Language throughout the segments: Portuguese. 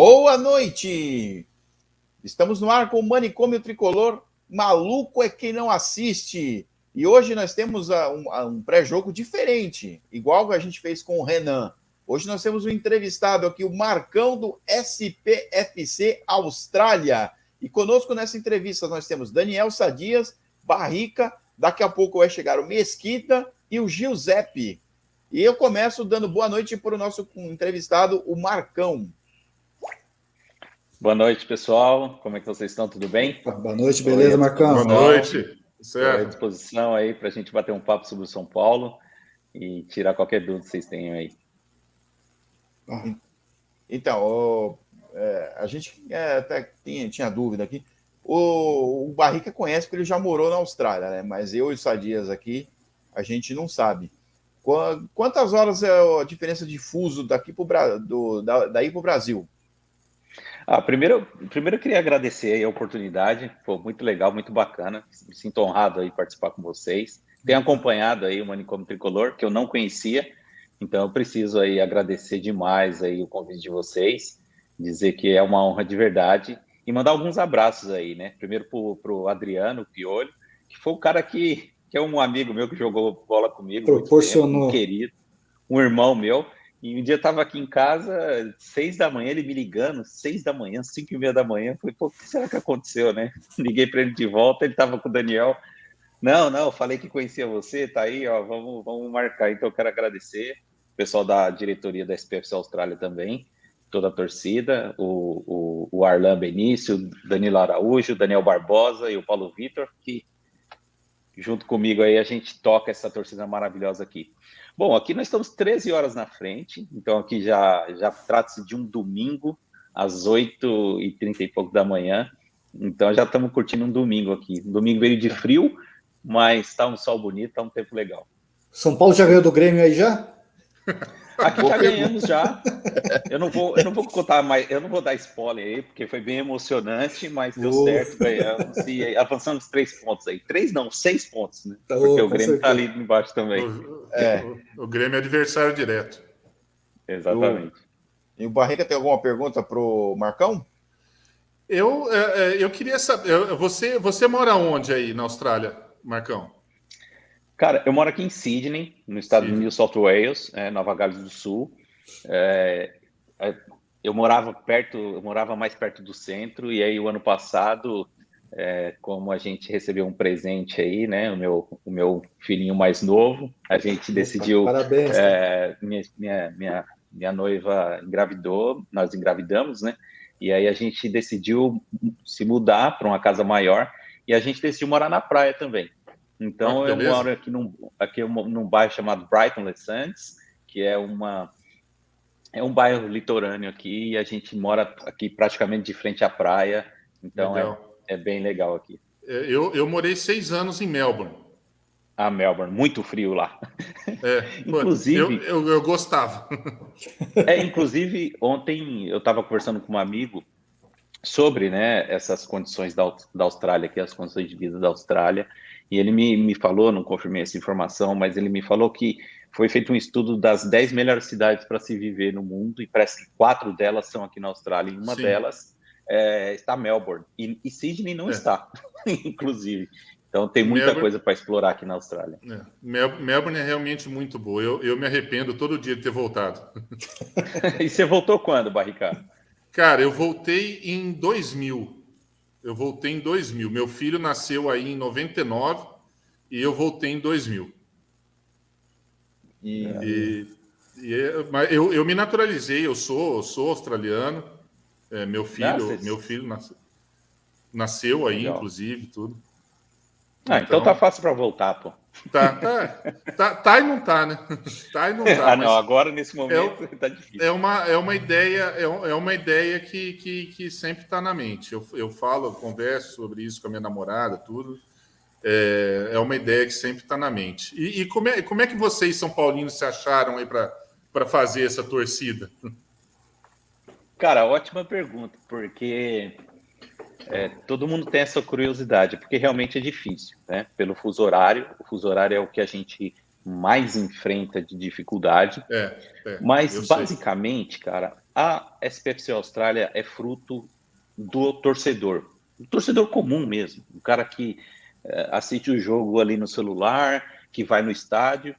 Boa noite! Estamos no ar com o Manicômio Tricolor. Maluco é quem não assiste. E hoje nós temos um pré-jogo diferente, igual que a gente fez com o Renan. Hoje nós temos um entrevistado aqui, o Marcão do SPFC Austrália. E conosco nessa entrevista nós temos Daniel Sadias, Barrica, daqui a pouco vai chegar o Mesquita e o Giuseppe. E eu começo dando boa noite para o nosso entrevistado, o Marcão. Boa noite, pessoal. Como é que vocês estão? Tudo bem? Boa noite, beleza, Marcão? Boa noite. Estou à disposição aí para a gente bater um papo sobre o São Paulo e tirar qualquer dúvida que vocês tenham aí. Então, a gente até tinha dúvida aqui. O Barrica conhece porque ele já morou na Austrália, né? Mas eu e o Sadias aqui, a gente não sabe. Quantas horas é a diferença de fuso daqui daí para o Brasil? Primeiro eu queria agradecer aí a oportunidade, foi muito legal, muito bacana, me sinto honrado aí participar com vocês. Tenho acompanhado aí o Manicômio Tricolor, que eu não conhecia, então eu preciso aí agradecer demais aí o convite de vocês, dizer que é uma honra de verdade e mandar alguns abraços aí, né? Primeiro pro Adriano Piolho, que foi o cara que é um amigo meu que jogou bola comigo, proporcionou, um querido, um irmão meu. E um dia eu estava aqui em casa, 6 da manhã, ele me ligando, 6 da manhã, 5:30 da manhã. Falei, pô, o que será que aconteceu, né? Liguei para ele de volta, ele estava com o Daniel. Não, falei que conhecia você, tá aí, ó, vamos marcar. Então eu quero agradecer o pessoal da diretoria da SPFC Austrália também, toda a torcida, o Arlan Benício, o Danilo Araújo, o Daniel Barbosa e o Paulo Vitor, que junto comigo aí a gente toca essa torcida maravilhosa aqui. Bom, aqui nós estamos 13 horas na frente, então aqui já trata-se de um domingo, às 8h30 e pouco da manhã, então já estamos curtindo um domingo aqui. Um domingo meio de frio, mas está um sol bonito, está um tempo legal. São Paulo já ganhou do Grêmio aí já? Aqui já ganhamos já. Eu não vou contar mais, eu não vou dar spoiler aí, porque foi bem emocionante, mas deu certo, ganhamos e avançamos 3 pontos aí. 3 não, 6 pontos, né? Porque o Grêmio está ali embaixo também. O Grêmio é adversário direto. Exatamente. E o Barrica tem alguma pergunta para o Marcão? Eu queria saber, você mora onde aí na Austrália, Marcão? Cara, eu moro aqui em Sydney, no estado de New South Wales, Nova Gales do Sul. Eu morava mais perto do centro, e aí o ano passado, como a gente recebeu um presente aí, né, o meu filhinho mais novo, a gente decidiu. Parabéns. Minha noiva engravidou, nós engravidamos, né? E aí a gente decidiu se mudar para uma casa maior e a gente decidiu morar na praia também. Então, eu moro aqui num bairro chamado Brighton Les Sands, que é um bairro litorâneo aqui, e a gente mora aqui praticamente de frente à praia, então é bem legal aqui. Eu morei 6 anos em Melbourne. Melbourne, muito frio lá. Inclusive, eu gostava. Inclusive, ontem eu estava conversando com um amigo sobre, né, essas condições da Austrália, aqui, as condições de vida da Austrália, e ele me falou, não confirmei essa informação, mas ele me falou que foi feito um estudo das 10 melhores cidades para se viver no mundo, e parece que 4 delas são aqui na Austrália, e uma delas está Melbourne, e Sydney não está, inclusive. Então tem muita coisa para explorar aqui na Austrália. Melbourne é realmente muito boa, eu me arrependo todo dia de ter voltado. E você voltou quando, Barrica? Cara, eu voltei em 2000. Meu filho nasceu aí em 99 e eu voltei em 2000. Mas eu me naturalizei, eu sou australiano. Meu filho nasceu aí, legal. Inclusive, tudo. Então tá fácil para voltar, pô. Tá e não tá, né? Tá e não tá. Não, agora nesse momento tá difícil. É uma ideia que sempre tá na mente. Eu converso sobre isso com a minha namorada, tudo. É uma ideia que sempre tá na mente. E como é que vocês, São Paulinos, se acharam aí para fazer essa torcida? Cara, ótima pergunta, porque todo mundo tem essa curiosidade, porque realmente é difícil, né? Pelo fuso horário, o fuso horário é o que a gente mais enfrenta de dificuldade. Mas, basicamente, cara, a SPFC Austrália é fruto do torcedor comum mesmo, o cara que assiste o jogo ali no celular, que vai no estádio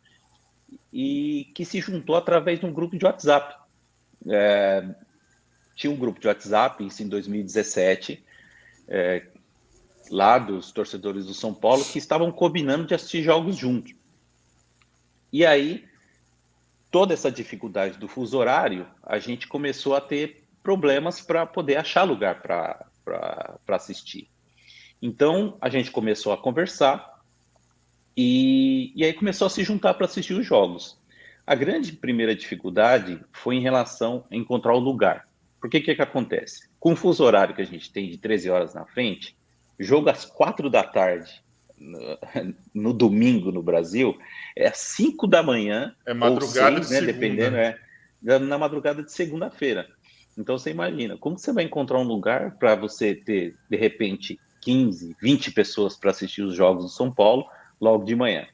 e que se juntou através de um grupo de WhatsApp. Tinha um grupo de WhatsApp, isso em 2017, lá dos torcedores do São Paulo, que estavam combinando de assistir jogos juntos. E aí, toda essa dificuldade do fuso horário, a gente começou a ter problemas para poder achar lugar para assistir. Então, a gente começou a conversar e aí começou a se juntar para assistir os jogos. A grande primeira dificuldade foi em relação a encontrar o lugar. Porque o que acontece? Com o fuso horário que a gente tem de 13 horas na frente, jogo às 4 da tarde, no domingo no Brasil, é às 5 da manhã, É madrugada ou 6, de segunda. dependendo, na madrugada de segunda-feira. Então você imagina, como você vai encontrar um lugar para você ter, de repente, 15, 20 pessoas para assistir os jogos do São Paulo logo de manhã?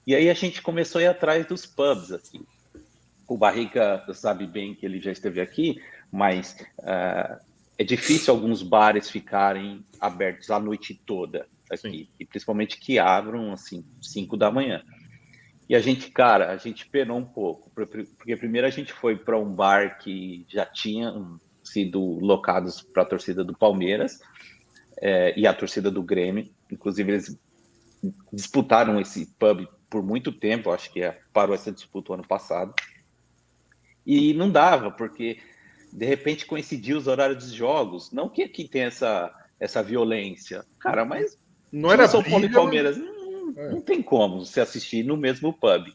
E aí a gente começou a ir atrás dos pubs aqui. O Barriga sabe bem que ele já esteve aqui, mas é difícil alguns bares ficarem abertos a noite toda aqui. Sim. E principalmente que abram, assim, 5 da manhã. E a gente penou um pouco, porque primeiro a gente foi para um bar que já tinha sido locados para a torcida do Palmeiras e a torcida do Grêmio. Inclusive, eles disputaram esse pub por muito tempo, acho que parou essa disputa o ano passado. E não dava, porque de repente coincidia os horários dos jogos. Não que aqui tem essa violência, cara, mas não era São Paulo e briga, Palmeiras não tem como se assistir no mesmo pub.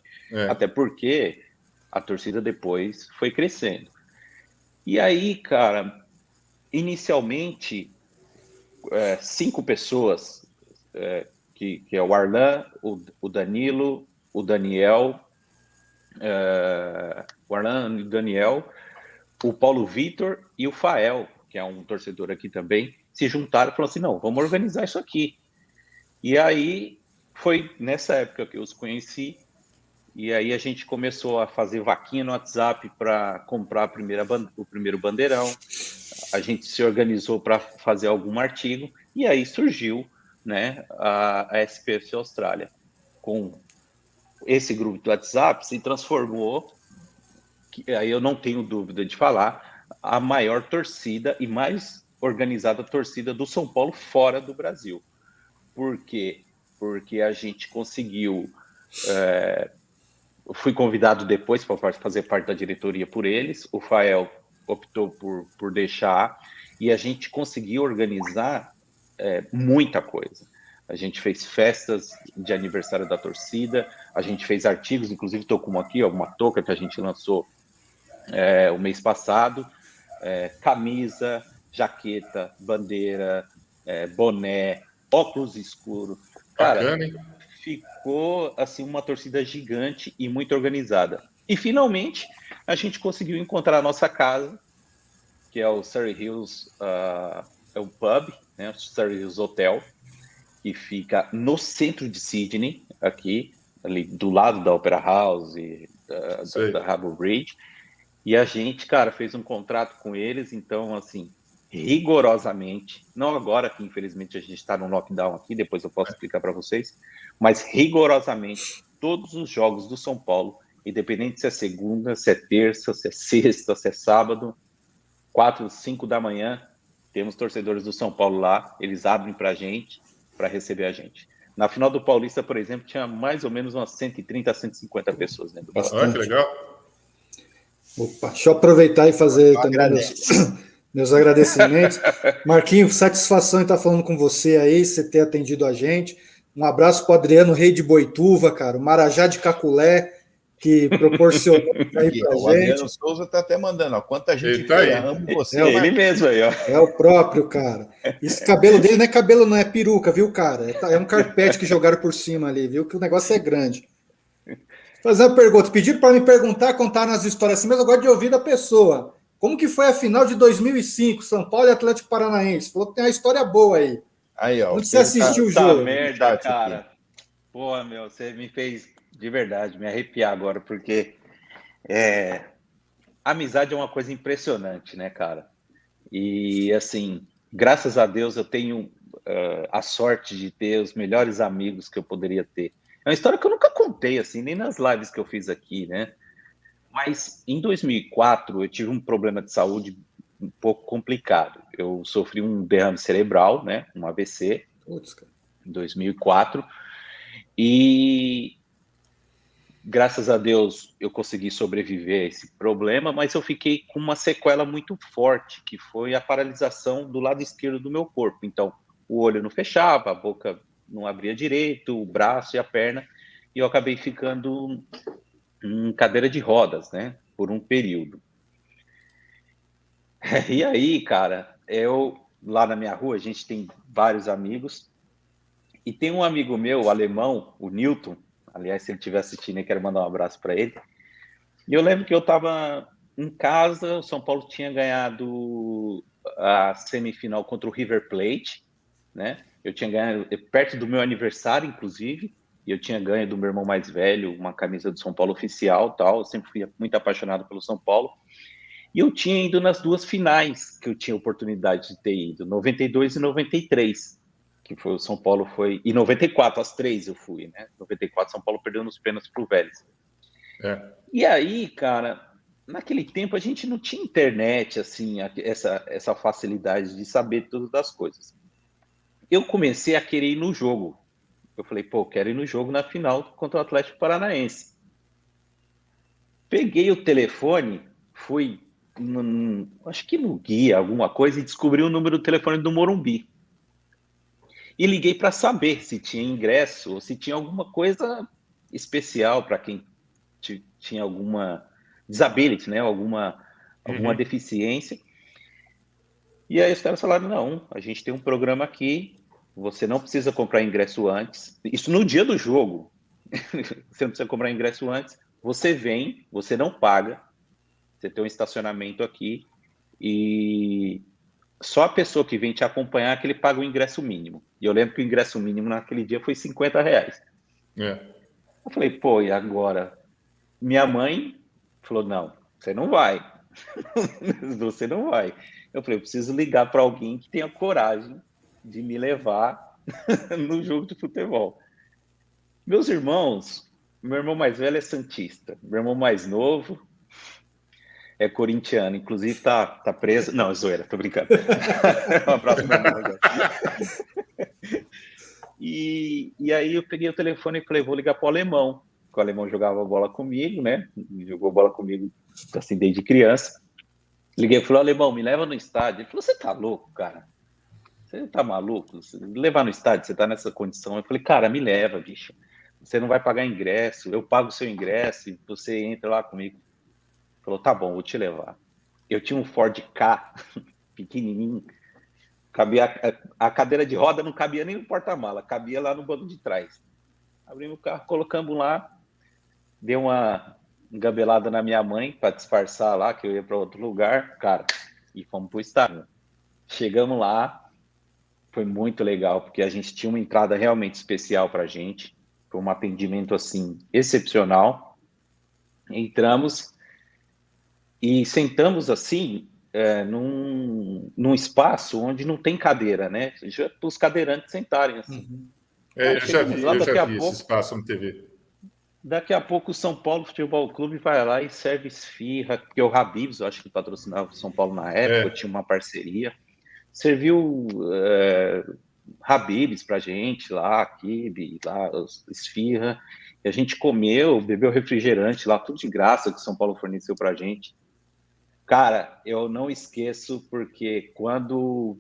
Até porque a torcida depois foi crescendo. E aí, cara, inicialmente 5 pessoas, que é o Arlan, o Danilo, o Daniel, o Arlan e o Daniel, o Paulo Vitor e o Fael, que é um torcedor aqui também, se juntaram e falaram assim, não, vamos organizar isso aqui. E aí foi nessa época que eu os conheci, e aí a gente começou a fazer vaquinha no WhatsApp para comprar o primeiro bandeirão, a gente se organizou para fazer algum artigo, e aí surgiu, né, a SPFC Austrália. Com esse grupo do WhatsApp se transformou, aí eu não tenho dúvida de falar, a maior torcida e mais organizada torcida do São Paulo fora do Brasil. Por quê? Porque a gente conseguiu... eu fui convidado depois para fazer parte da diretoria por eles, o Fael optou por deixar, e a gente conseguiu organizar muita coisa. A gente fez festas de aniversário da torcida, a gente fez artigos, inclusive estou com aqui, uma touca que a gente lançou o mês passado, camisa, jaqueta, bandeira, boné, óculos escuros. Cara, bacana, hein? Ficou assim uma torcida gigante e muito organizada. E finalmente a gente conseguiu encontrar a nossa casa, que é o Surrey Hills, é o pub, né, o Surrey Hills Hotel, que fica no centro de Sydney, aqui, ali do lado da Opera House e da Harbour Bridge. E a gente, cara, fez um contrato com eles, então, assim, rigorosamente, não agora que infelizmente a gente está no lockdown aqui, depois eu posso explicar para vocês, mas rigorosamente todos os jogos do São Paulo, independente se é segunda, se é terça, se é sexta, se é sábado, 4, 5 da manhã, temos torcedores do São Paulo lá, eles abrem para a gente, para receber a gente. Na final do Paulista, por exemplo, tinha mais ou menos umas 130 a 150 pessoas dentro do Paulista. Ah, que legal. Opa, deixa eu aproveitar e fazer também meus agradecimentos. Marquinhos, satisfação em estar falando com você aí, você ter atendido a gente. Um abraço para o Adriano Rei de Boituva, cara, o Marajá de Caculé, que proporcionou aí para a gente. O Adriano Souza está até mandando, ó, quanta gente tá aí. Amo você. Ele mesmo aí, ó. É o próprio, cara. Esse cabelo dele não é cabelo, não é peruca, viu, cara? É um carpete que jogaram por cima ali, viu? Que o negócio é grande. Fazer uma pergunta. Pediram para me perguntar, contar nas histórias assim, mas eu gosto de ouvir da pessoa. Como que foi a final de 2005, São Paulo e Atlético Paranaense? Falou que tem uma história boa aí. Aí, ó. Onde você assistiu o jogo? Merda, cara. Pô, meu, você me fez de verdade me arrepiar agora, porque amizade é uma coisa impressionante, né, cara? E, assim, graças a Deus eu tenho a sorte de ter os melhores amigos que eu poderia ter. É uma história que eu nunca contei, assim, nem nas lives que eu fiz aqui, né? Mas em 2004 eu tive um problema de saúde um pouco complicado. Eu sofri um derrame cerebral, né? Um AVC, Putz, cara. em 2004. E graças a Deus eu consegui sobreviver a esse problema, mas eu fiquei com uma sequela muito forte, que foi a paralisação do lado esquerdo do meu corpo. Então, o olho não fechava, a boca não abria direito, o braço e a perna, e eu acabei ficando em cadeira de rodas, né, por um período. E aí, cara, lá na minha rua, a gente tem vários amigos, e tem um amigo meu, o alemão, o Newton. Aliás, se ele estiver assistindo, eu quero mandar um abraço para ele. E eu lembro que eu estava em casa, o São Paulo tinha ganhado a semifinal contra o River Plate, né? Eu tinha ganho perto do meu aniversário, inclusive, e eu tinha ganho do meu irmão mais velho uma camisa do São Paulo oficial, tal. Eu sempre fui muito apaixonado pelo São Paulo. E eu tinha ido nas duas finais que eu tinha oportunidade de ter ido, 92 e 93. Que foi o São Paulo foi... E 94, as três eu fui, né? 94, São Paulo perdeu nos pênaltis pro Vélez. E aí, cara, naquele tempo a gente não tinha internet, assim, essa facilidade de saber todas as coisas. Eu comecei a querer ir no jogo. Eu falei, pô, quero ir no jogo na final contra o Atlético Paranaense. Peguei o telefone, fui, acho que no guia, alguma coisa, e descobri o número do telefone do Morumbi. E liguei para saber se tinha ingresso ou se tinha alguma coisa especial para quem tinha alguma disability, né? Alguma deficiência. E aí os caras falaram, não, a gente tem um programa aqui, você não precisa comprar ingresso antes. Isso no dia do jogo. Você não precisa comprar ingresso antes. Você vem, você não paga. Você tem um estacionamento aqui e... só a pessoa que vem te acompanhar que ele paga o ingresso mínimo. E eu lembro que o ingresso mínimo naquele dia foi R$50. Eu falei, pô, e agora? Minha mãe falou, não, você não vai. Você não vai. Eu falei, eu preciso ligar para alguém que tenha coragem de me levar no jogo de futebol. Meus irmãos, meu irmão mais velho é santista. Meu irmão mais novo é corintiano, inclusive tá preso. Não, é zoeira, tô brincando. Um abraço pra mim. E aí eu peguei o telefone e falei, vou ligar pro alemão. O alemão jogava bola comigo, né? Jogou bola comigo assim desde criança. Liguei e falei, alemão, me leva no estádio. Ele falou, você tá louco, cara? Você tá maluco? Levar no estádio, você tá nessa condição? Eu falei, cara, me leva, bicho. Você não vai pagar ingresso, eu pago o seu ingresso e você entra lá comigo. Falou, tá bom, vou te levar. Eu tinha um Ford K, pequenininho, cabia, a cadeira de roda não cabia nem no porta-mala, cabia lá no banco de trás. Abrimos o carro, colocamos lá, dei uma engabelada na minha mãe para disfarçar lá, que eu ia para outro lugar, cara, e fomos pro estádio. Chegamos lá, foi muito legal, porque a gente tinha uma entrada realmente especial pra gente, foi um atendimento, assim, excepcional. Entramos e sentamos assim num espaço onde não tem cadeira, né? Para os cadeirantes sentarem assim. Eu já vi esse espaço na TV. Daqui a pouco o São Paulo Futebol Clube vai lá e serve esfirra, porque o Habib's, eu acho que patrocinava o São Paulo na época, tinha uma parceria. Serviu Habib's pra gente lá, quibe, lá, esfirra. E a gente comeu, bebeu refrigerante lá, tudo de graça que o São Paulo forneceu pra gente. Cara, eu não esqueço, porque quando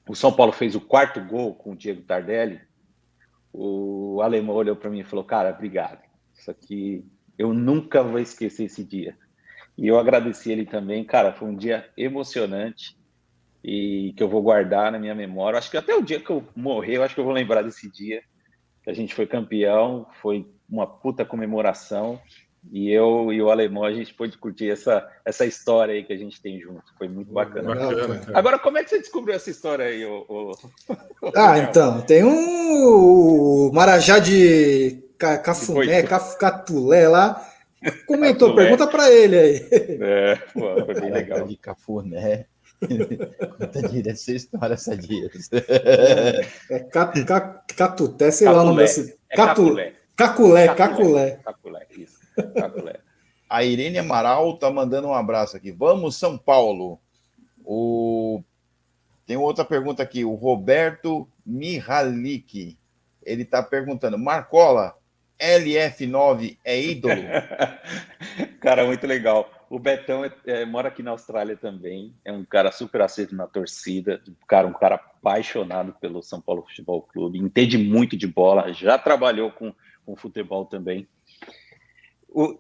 o São Paulo fez o quarto gol com o Diego Tardelli, o alemão olhou para mim e falou, cara, obrigado. Isso aqui, eu nunca vou esquecer esse dia. E eu agradeci ele também. Cara, foi um dia emocionante e que eu vou guardar na minha memória. Acho que até o dia que eu morrer, eu acho que eu vou lembrar desse dia, que a gente foi campeão, foi uma puta comemoração. E eu e o alemão, a gente pôde curtir essa história aí que a gente tem junto. Foi muito bacana. Agora, como é que você descobriu essa história aí? Então, tem um Marajá de Cafuné, Catulé lá, comentou, pergunta para ele aí. Pô, foi bem legal. De Cafuné. Conta direito essa história, Sadias. Catuté, sei lá o nome desse. Caculé, Isso. Caculé. A Irene Amaral tá mandando um abraço aqui. Vamos, São Paulo. Tem outra pergunta aqui. O Roberto Mihalik. Ele tá perguntando: Marcola, LF9 é ídolo? Cara, muito legal. O Betão mora aqui na Austrália também. É um cara super aceito na torcida. Um cara apaixonado pelo São Paulo Futebol Clube. Entende muito de bola. Já trabalhou com futebol também.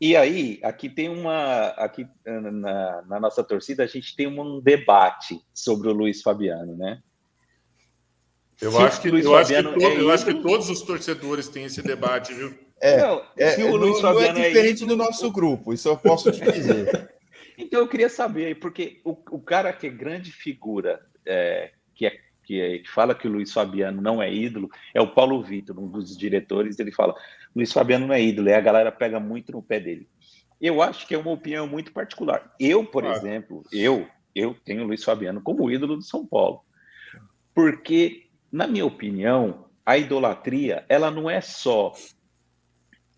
E aí, aqui tem aqui na nossa torcida, a gente tem um debate sobre o Luiz Fabiano, né? Eu acho que todos os torcedores têm esse debate, viu? Se o Luiz Fabiano é diferente do nosso grupo, isso eu posso te dizer. Então eu queria saber, porque o cara que é grande figura, que fala que o Luiz Fabiano não é ídolo, é o Paulo Vitor, um dos diretores. Ele fala: Luiz Fabiano não é ídolo, e a galera pega muito no pé dele. Eu acho que é uma opinião muito particular. Eu, por exemplo, eu tenho o Luiz Fabiano como ídolo do São Paulo, porque, na minha opinião, a idolatria, ela não é só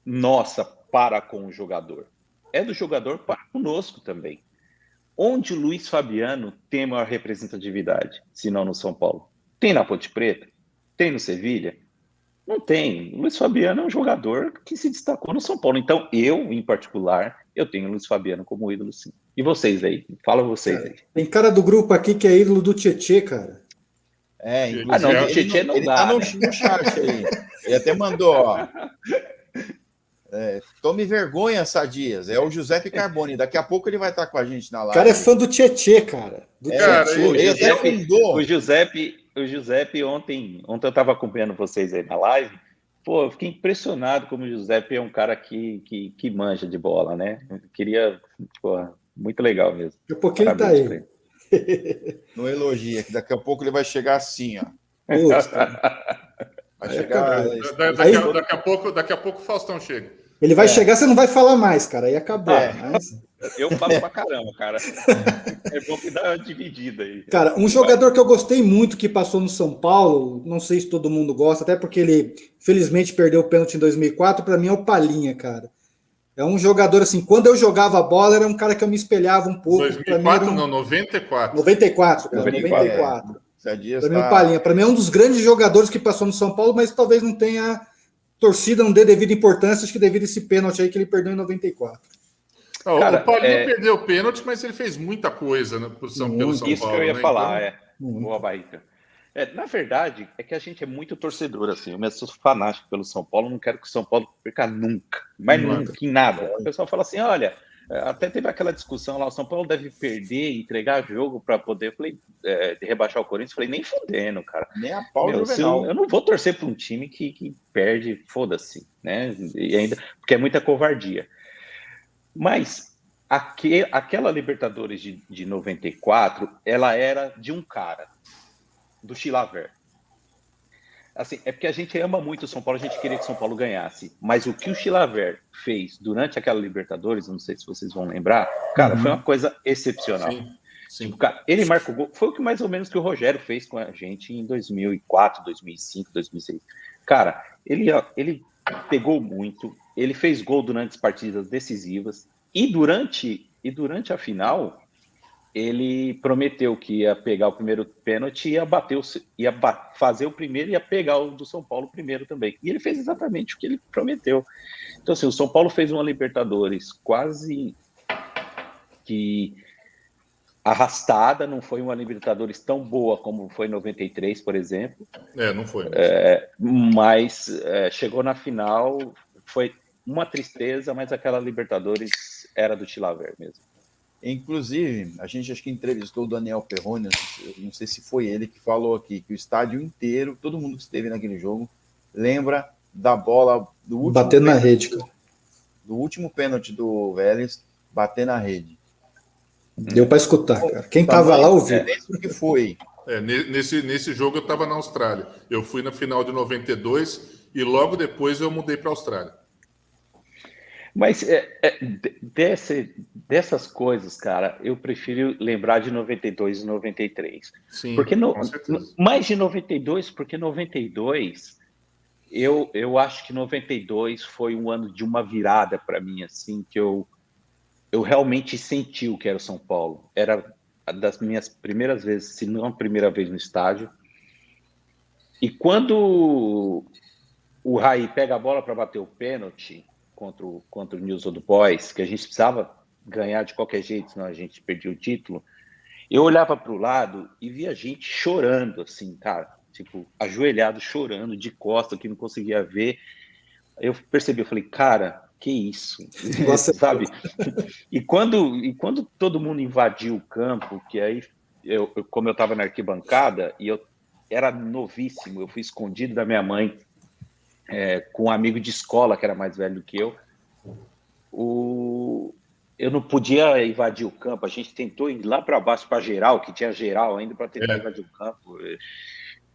nossa para com o jogador, é do jogador para conosco também. Onde o Luiz Fabiano tem maior representatividade, se não no São Paulo? Tem na Ponte Preta? Tem no Sevilha? Não tem. O Luiz Fabiano é um jogador que se destacou no São Paulo. Então, eu, em particular, eu tenho o Luiz Fabiano como ídolo, sim. E vocês aí? Fala vocês aí. Tem cara do grupo aqui que é ídolo do Tietê, cara. Inclusive, do Tietê não dá. Tá no chat aí. Ele até mandou, ó. Tome vergonha, Sadias. É o Giuseppe Carboni. Daqui a pouco ele vai estar com a gente na live. O cara é fã do Tietê, cara. O Giuseppe, ontem eu estava acompanhando vocês aí na live. Pô, eu fiquei impressionado como o Giuseppe é um cara que manja de bola, né? Eu queria, muito legal mesmo. Daqui a pouquinho ele tá aí. Não elogia, que daqui a pouco ele vai chegar assim, ó. Vai chegar. Daqui a pouco o Faustão chega. Ele vai chegar, você não vai falar mais, cara. Aí acabou. Mas... Eu falo pra caramba, cara. É bom que dá uma dividida aí. Cara, um jogador que eu gostei muito que passou no São Paulo, não sei se todo mundo gosta, até porque ele felizmente perdeu o pênalti em 2004, pra mim é o Palhinha, cara. É um jogador assim, quando eu jogava a bola, era um cara que eu me espelhava um pouco. 2004 não, 94. 94, cara, 94. Pra mim, o Palhinha. Pra mim é um dos grandes jogadores que passou no São Paulo, mas talvez não tenha torcida, não dê devida importância, acho que devido a esse pênalti aí que ele perdeu em 94. Cara, o Paulinho perdeu o pênalti, mas ele fez muita coisa, né, pelo São Paulo. Isso que eu ia falar, Boa, Bahia. Na verdade, é que a gente é muito torcedor, assim. Eu sou fanático pelo São Paulo, não quero que o São Paulo perca nunca, mas nunca, em nada. O pessoal fala assim, olha, até teve aquela discussão lá, o São Paulo deve perder e entregar jogo para poder, rebaixar o Corinthians. Falei, nem fodendo, cara. Nem a pau Juvenal. Eu não vou torcer para um time que perde, foda-se, né? E ainda, porque é muita covardia. Mas aquela Libertadores de 94, ela era de um cara, do Chilavert. Assim, é porque a gente ama muito o São Paulo, a gente queria que o São Paulo ganhasse. Mas o que o Chilavert fez durante aquela Libertadores, não sei se vocês vão lembrar, cara, foi uma coisa excepcional. Sim. Tipo, cara, ele marcou gol. Foi o que mais ou menos que o Rogério fez com a gente em 2004, 2005, 2006. Cara, ele pegou muito, ele fez gol durante as partidas decisivas e durante a final ele prometeu que ia pegar o primeiro pênalti e ia fazer o primeiro e ia pegar o do São Paulo primeiro também. E ele fez exatamente o que ele prometeu. Então, assim, o São Paulo fez uma Libertadores quase que arrastada, não foi uma Libertadores tão boa como foi em 93, por exemplo. Não foi. Mas chegou na final, foi uma tristeza, mas aquela Libertadores era do Chilavert mesmo. Inclusive, a gente acho que entrevistou o Daniel Perrone, não sei se foi ele que falou aqui, que o estádio inteiro, todo mundo que esteve naquele jogo, lembra da bola do último bater na rede, cara. Do último pênalti do Vélez, bater na rede. Deu para escutar, cara. Quem estava lá ouviu. Que foi. Nesse jogo eu estava na Austrália. Eu fui na final de 92 e logo depois eu mudei para a Austrália. Mas dessas coisas, cara, eu prefiro lembrar de 92 e 93. Sim, Porque com certeza. mais de 92, porque 92, eu acho que 92 foi um ano de uma virada para mim, assim, que eu realmente senti o que era o São Paulo. Era das minhas primeiras vezes, se não a primeira vez no estádio. E quando o Raí pega a bola para bater o pênalti contra o News Old Boys, que a gente precisava ganhar de qualquer jeito, senão a gente perdia o título, eu olhava para o lado e via gente chorando, assim, cara, tipo, ajoelhado, chorando, de costas, que não conseguia ver. Eu percebi, eu falei, cara, que isso, sabe? E quando todo mundo invadiu o campo, que aí, como eu estava na arquibancada, e eu era novíssimo, eu fui escondido da minha mãe, com um amigo de escola que era mais velho do que eu não podia invadir o campo. A gente tentou ir lá para baixo para geral, que tinha geral ainda, para tentar invadir o campo.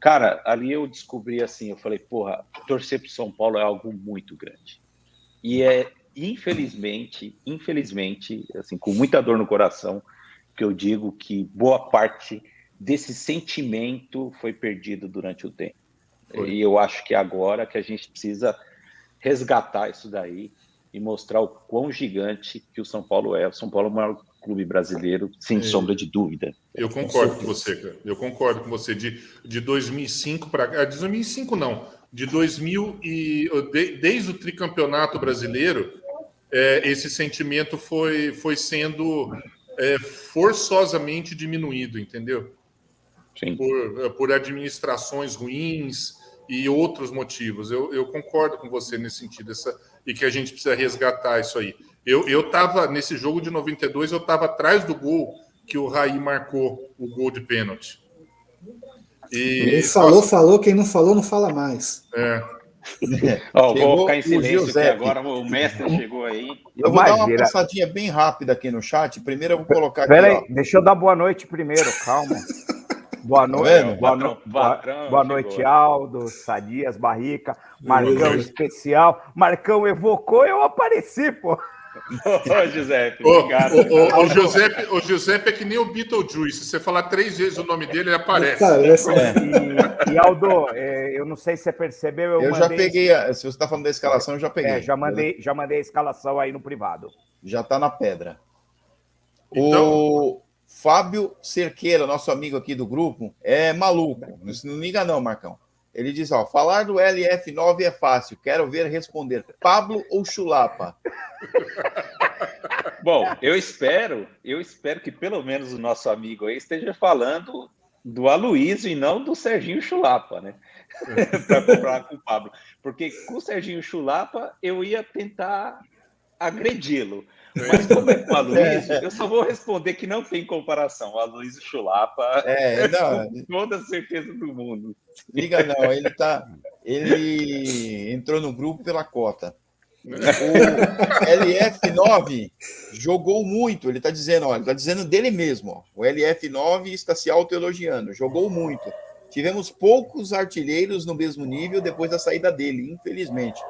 Cara, ali eu descobri assim, eu falei, porra, torcer para o São Paulo é algo muito grande. E infelizmente, assim, com muita dor no coração, que eu digo que boa parte desse sentimento foi perdido durante o tempo. E eu acho que agora que a gente precisa resgatar isso daí e mostrar o quão gigante que o São Paulo é. O São Paulo é o maior clube brasileiro, sem sombra de dúvida. Eu concordo com você, cara. Eu concordo com você. De 2005 para cá... De 2005 não. De 2000 e... Desde o tricampeonato brasileiro, esse sentimento foi sendo forçosamente diminuído, entendeu? Sim. Por administrações ruins e outros motivos. Eu concordo com você nesse sentido, e que a gente precisa resgatar isso aí. Eu estava, nesse jogo de 92, eu estava atrás do gol que o Raí marcou, o gol de pênalti. Quem falou, quem não falou, não fala mais. Vou ficar em silêncio, que agora o mestre chegou aí. Eu vou dar uma passadinha bem rápida aqui no chat. Primeiro eu vou colocar aqui. Peraí, deixa eu dar boa noite primeiro, calma. Boa noite, boa noite, Aldo, Sadias, Barrica, Marcão especial. Marcão evocou, eu apareci, pô. Ô, Giuseppe, obrigado. O Giuseppe é que nem o Beetlejuice. Se você falar 3 vezes o nome dele, ele aparece. E Aldo, eu não sei se você percebeu, eu já peguei. Se você está falando da escalação, eu já peguei. Já mandei a escalação aí no privado. Já está na pedra. Então... O Fábio Cerqueira, nosso amigo aqui do grupo, é maluco. Não liga não, Marcão. Ele diz, falar do LF9 é fácil, quero ver responder. Pablo ou Chulapa? Bom, eu espero que pelo menos o nosso amigo aí esteja falando do Aloysio e não do Serginho Chulapa, né? Para comparar com o Pablo. Porque com o Serginho Chulapa eu ia tentar agredi-lo. Mas como é com o Aloysio, eu só vou responder que não tem comparação. O Aloysio Chulapa com toda a certeza do mundo. Liga não, ele entrou no grupo pela cota. O LF9 jogou muito, ele está dizendo, ele está dizendo dele mesmo. O LF9 está se autoelogiando, jogou muito. Tivemos poucos artilheiros no mesmo nível depois da saída dele, infelizmente.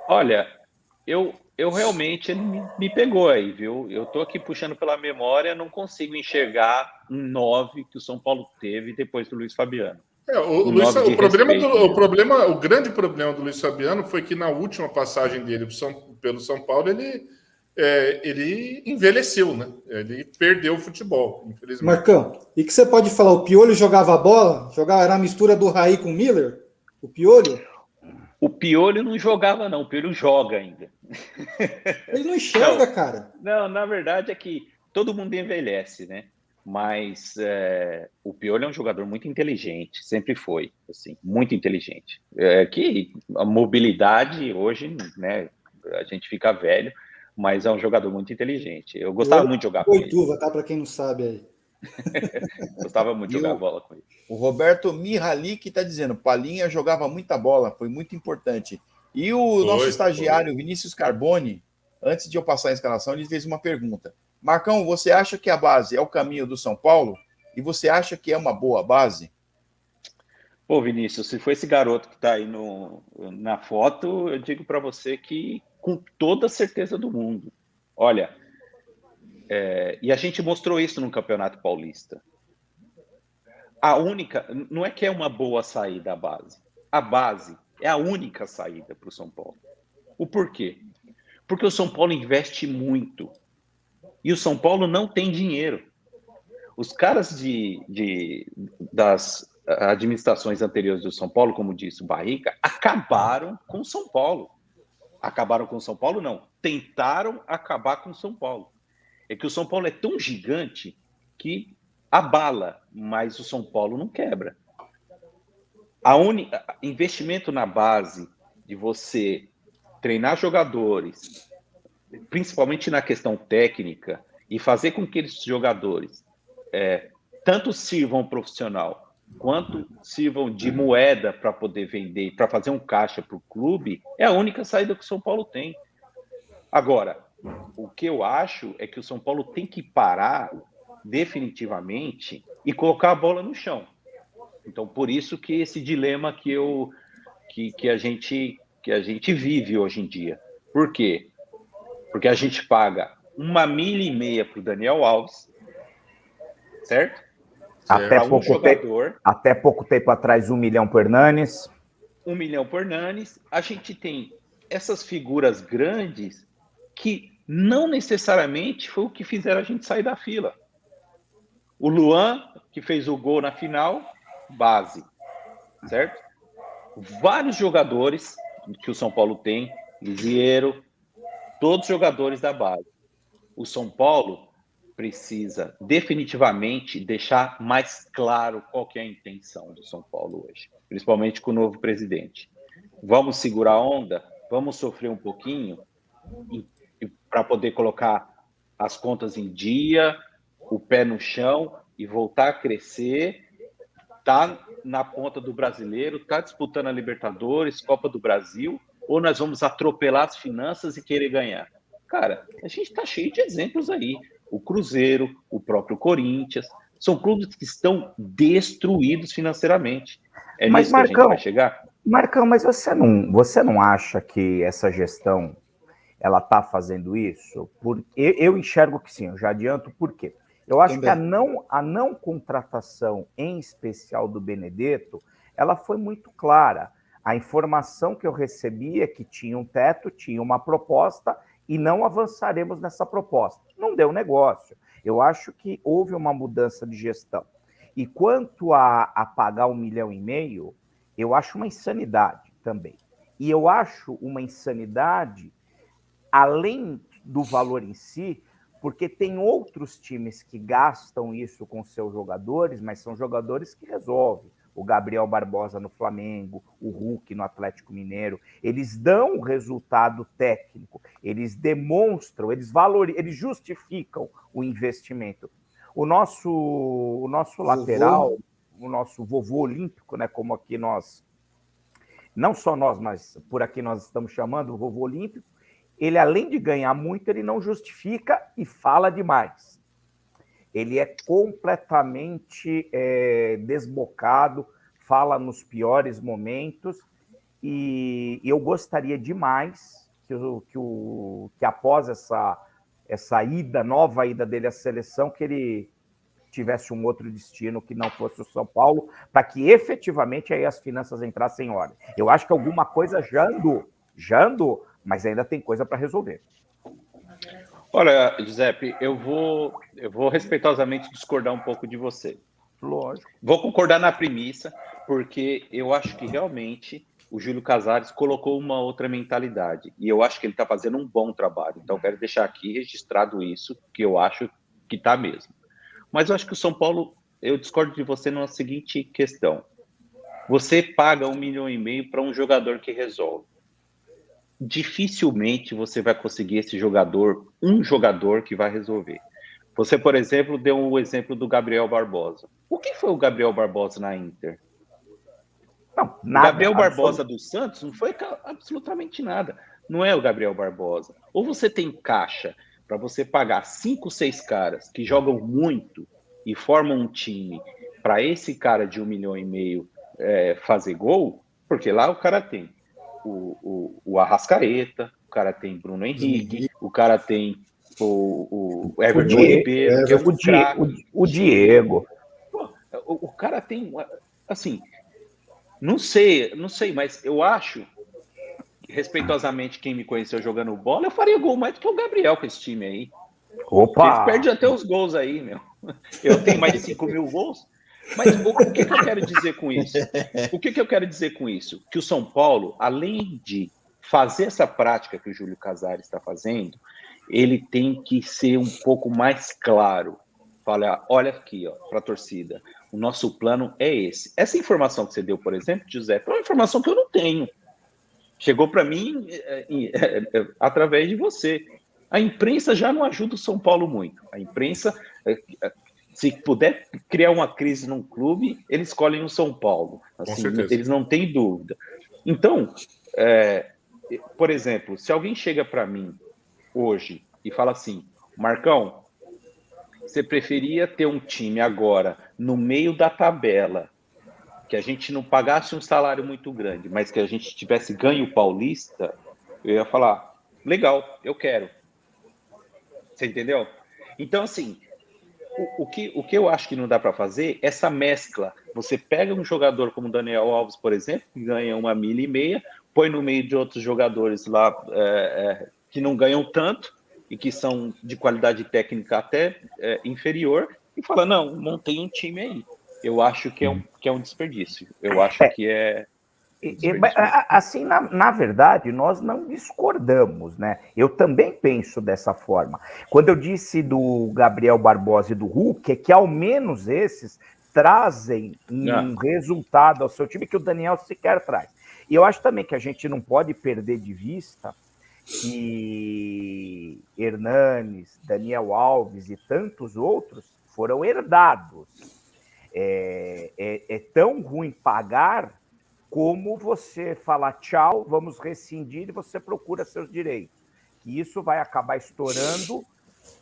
Olha, eu realmente, ele me pegou aí, viu? Eu tô aqui puxando pela memória, não consigo enxergar um 9 que o São Paulo teve depois do Luiz Fabiano. O grande problema do Luiz Fabiano foi que na última passagem dele pelo São Paulo, ele envelheceu, né? Ele perdeu o futebol, infelizmente. Marcão, e que você pode falar? O Piolho jogava bola? Era a mistura do Raí com o Miller? O Piolho? O Piolho não jogava, não. O Piolho joga ainda. Ele não enxerga, cara. Não, na verdade é que todo mundo envelhece, né? Mas o Piolho é um jogador muito inteligente, sempre foi, assim, muito inteligente. Que a mobilidade hoje, né? A gente fica velho, mas é um jogador muito inteligente. Eu gostava muito de jogar com ele. Tá? Para quem não sabe aí. Gostava muito de jogar bola com ele. O Roberto Mihalik está dizendo, Palinha jogava muita bola, foi muito importante. E o nosso estagiário, Vinícius Carboni, antes de eu passar a escalação, ele fez uma pergunta. Marcão, você acha que a base é o caminho do São Paulo? E você acha que é uma boa base? Pô, Vinícius, se for esse garoto que está aí na foto, eu digo para você que com toda a certeza do mundo. Olha, e a gente mostrou isso no Campeonato Paulista. A única, não é que é uma boa saída a base é a única saída para o São Paulo. O porquê? Porque o São Paulo investe muito e o São Paulo não tem dinheiro. Os caras das administrações anteriores do São Paulo, como disse o Barrica, acabaram com o São Paulo. Acabaram com o São Paulo, não. Tentaram acabar com o São Paulo. É que o São Paulo é tão gigante que abala, mas o São Paulo não quebra. Investimento na base de você treinar jogadores, principalmente na questão técnica, e fazer com que esses jogadores tanto sirvam profissional, quanto sirvam de moeda para poder vender, para fazer um caixa para o clube, é a única saída que o São Paulo tem. Agora, o que eu acho é que o São Paulo tem que parar definitivamente e colocar a bola no chão. Então, por isso que esse dilema que a gente vive hoje em dia. Por quê? Porque a gente paga 1,5 milha para o Daniel Alves, certo? Até pouco tempo atrás, 1 milhão por Hernanes. 1 milhão por Hernanes. A gente tem essas figuras grandes que não necessariamente foi o que fizeram a gente sair da fila. O Luan, que fez o gol na final, base, certo? Vários jogadores que o São Paulo tem, Lisieiro, todos jogadores da base. O São Paulo precisa definitivamente deixar mais claro qual que é a intenção do São Paulo hoje, principalmente com o novo presidente. Vamos segurar a onda? Vamos sofrer um pouquinho para poder colocar as contas em dia, o pé no chão e voltar a crescer, tá na ponta do brasileiro, tá disputando a Libertadores, Copa do Brasil, ou nós vamos atropelar as finanças e querer ganhar? Cara, a gente tá cheio de exemplos aí. O Cruzeiro, o próprio Corinthians, são clubes que estão destruídos financeiramente. É nisso que a gente vai chegar? Marcão, mas você não acha que essa gestão ela está fazendo isso? Eu enxergo que sim, eu já adianto por quê. Eu acho que a não contratação, em especial do Benedetto, ela foi muito clara. A informação que eu recebi é que tinha um teto, tinha uma proposta e não avançaremos nessa proposta. Não deu negócio. Eu acho que houve uma mudança de gestão. E quanto a pagar 1,5 milhão, eu acho uma insanidade também. E eu acho uma insanidade além do valor em si, porque tem outros times que gastam isso com seus jogadores, mas são jogadores que resolvem. O Gabriel Barbosa no Flamengo, o Hulk no Atlético Mineiro, eles dão resultado técnico, eles demonstram, eles justificam o investimento. O nosso lateral, o nosso vovô olímpico, né, como aqui nós, não só nós, mas por aqui nós estamos chamando o vovô olímpico, ele, além de ganhar muito, ele não justifica e fala demais. Ele é completamente desbocado, fala nos piores momentos, e eu gostaria demais que após essa nova ida dele à seleção, que ele tivesse um outro destino que não fosse o São Paulo, para que efetivamente aí as finanças entrassem em ordem. Eu acho que alguma coisa já andou, mas ainda tem coisa para resolver. Olha, Giuseppe, eu vou respeitosamente discordar um pouco de você. Lógico. Vou concordar na premissa, porque eu acho que realmente o Júlio Casares colocou uma outra mentalidade. E eu acho que ele está fazendo um bom trabalho. Então, eu quero deixar aqui registrado isso, que eu acho que está mesmo. Mas eu acho que o São Paulo, eu discordo de você na seguinte questão. Você paga 1,5 milhão para um jogador que resolve. Dificilmente você vai conseguir um jogador que vai resolver. Você, por exemplo, deu o exemplo do Gabriel Barbosa. O que foi o Gabriel Barbosa na Inter? Não, nada. O Gabriel Barbosa do Santos não foi absolutamente nada. Não é o Gabriel Barbosa. Ou você tem caixa para você pagar 5, 6 caras que jogam muito e formam um time para esse cara de 1,5 milhão fazer gol, porque lá o cara tem o Arrascaeta, o cara tem Bruno Henrique, o cara tem o Everton Ribeiro, que é um craque. O Diego. O cara tem, assim, não sei, mas eu acho, respeitosamente, quem me conheceu jogando bola, eu faria gol mais do que o Gabriel com esse time aí. Opa! Ele perde até os gols aí, meu. Eu tenho mais de 5 mil gols. Mas o que eu quero dizer com isso? O que eu quero dizer com isso? Que o São Paulo, além de fazer essa prática que o Júlio Casares está fazendo, ele tem que ser um pouco mais claro. Falar, olha aqui, para a torcida, o nosso plano é esse. Essa informação que você deu, por exemplo, José, é uma informação que eu não tenho. Chegou para mim através de você. A imprensa já não ajuda o São Paulo muito. A imprensa, se puder criar uma crise num clube, eles escolhem o São Paulo. Assim, eles não têm dúvida. Então, por exemplo, se alguém chega para mim hoje e fala assim, Marcão, você preferia ter um time agora no meio da tabela, que a gente não pagasse um salário muito grande, mas que a gente tivesse ganho paulista, eu ia falar, legal, eu quero. Você entendeu? Então, assim, o que eu acho que não dá para fazer, essa mescla. Você pega um jogador como o Daniel Alves, por exemplo, que ganha 1,5 milha, põe no meio de outros jogadores lá que não ganham tanto e que são de qualidade técnica até inferior, e fala, não, montei um time aí. Eu acho que é um desperdício. Eu acho que é... Assim, na verdade, nós não discordamos, né? Eu também penso dessa forma. Quando eu disse do Gabriel Barbosa e do Hulk, é que ao menos esses trazem um resultado ao seu time que o Daniel sequer traz. E eu acho também que a gente não pode perder de vista que Hernanes, Daniel Alves e tantos outros foram herdados. É tão ruim pagar como você falar tchau, vamos rescindir e você procura seus direitos. E isso vai acabar estourando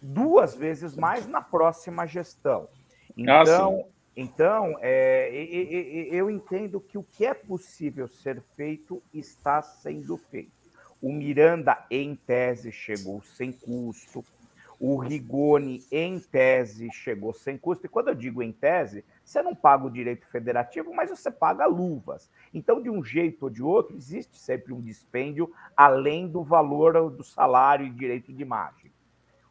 2 vezes mais na próxima gestão. Então, eu entendo que o que é possível ser feito está sendo feito. O Miranda, em tese, chegou sem custo. O Rigoni, em tese, chegou sem custo. E quando eu digo em tese, você não paga o direito federativo, mas você paga luvas. Então, de um jeito ou de outro, existe sempre um dispêndio além do valor do salário e direito de imagem.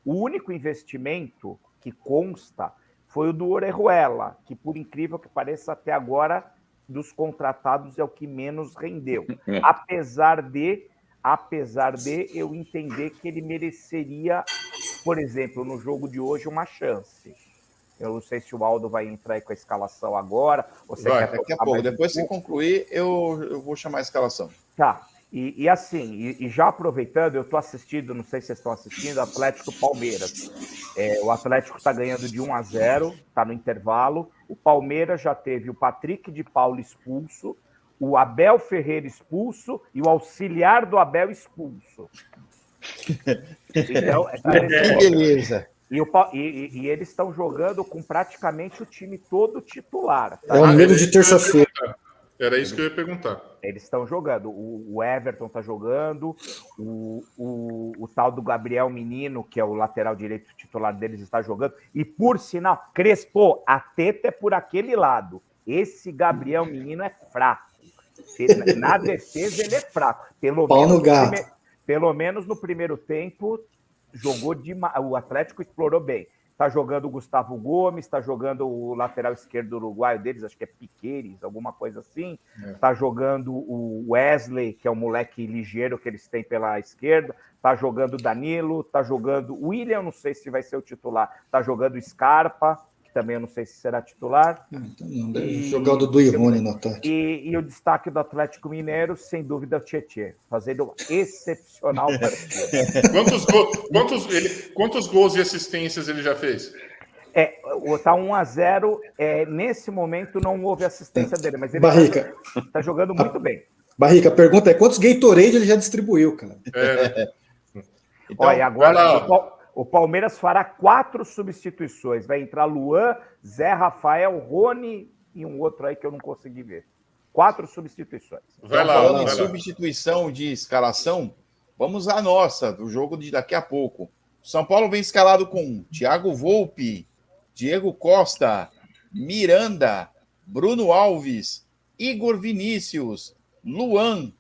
O único investimento que consta foi o do Orejuela, que, por incrível que pareça, até agora, dos contratados, é o que menos rendeu. Apesar de eu entender que ele mereceria, por exemplo, no jogo de hoje, uma chance. Eu não sei se o Aldo vai entrar aí com a escalação agora. Ou você quer daqui a pouco. Depois que concluir, eu vou chamar a escalação. Tá. E assim, já aproveitando, eu estou assistindo, não sei se vocês estão assistindo, Atlético Palmeiras. O Atlético está ganhando de 1-0, está no intervalo. O Palmeiras já teve o Patrick de Paula expulso, o Abel Ferreira expulso e o auxiliar do Abel expulso. Então, beleza. E eles estão jogando com praticamente o time todo titular. Tá? É um medo de terça-feira. Era isso que eu ia perguntar. Eles estão jogando. O Everton está jogando, o tal do Gabriel Menino, que é o lateral direito titular deles, está jogando. E, por sinal, Crespo, a teta é por aquele lado. Esse Gabriel Menino é fraco. Na defesa, ele é fraco. Pelo menos no primeiro tempo, jogou demais. O Atlético explorou bem. Está jogando o Gustavo Gomes, está jogando o lateral esquerdo uruguaio deles, acho que é Piqueires, alguma coisa assim. Está jogando o Wesley, que é um moleque ligeiro que eles têm pela esquerda. Está jogando o Danilo, está jogando o William, não sei se vai ser o titular. Está jogando o Scarpa, que também eu não sei se será titular. Jogando do Irone no ataque. E o destaque do Atlético Mineiro, sem dúvida, é o Tietê, fazendo uma excepcional partida. Quantos gols e assistências ele já fez? Tá 1-0. Nesse momento não houve assistência dele, mas ele tá jogando muito bem. Barrica, a pergunta é: quantos Gatorade ele já distribuiu, cara? Então, olha, agora o Palmeiras fará 4 substituições. Vai entrar Luan, Zé Rafael, Rony e um outro aí que eu não consegui ver. 4 substituições. Vai lá, falando vai em lá. substituição de escalação, vamos à nossa, do jogo de daqui a pouco. São Paulo vem escalado com Thiago Volpe, Diego Costa, Miranda, Bruno Alves, Igor Vinícius, Luan,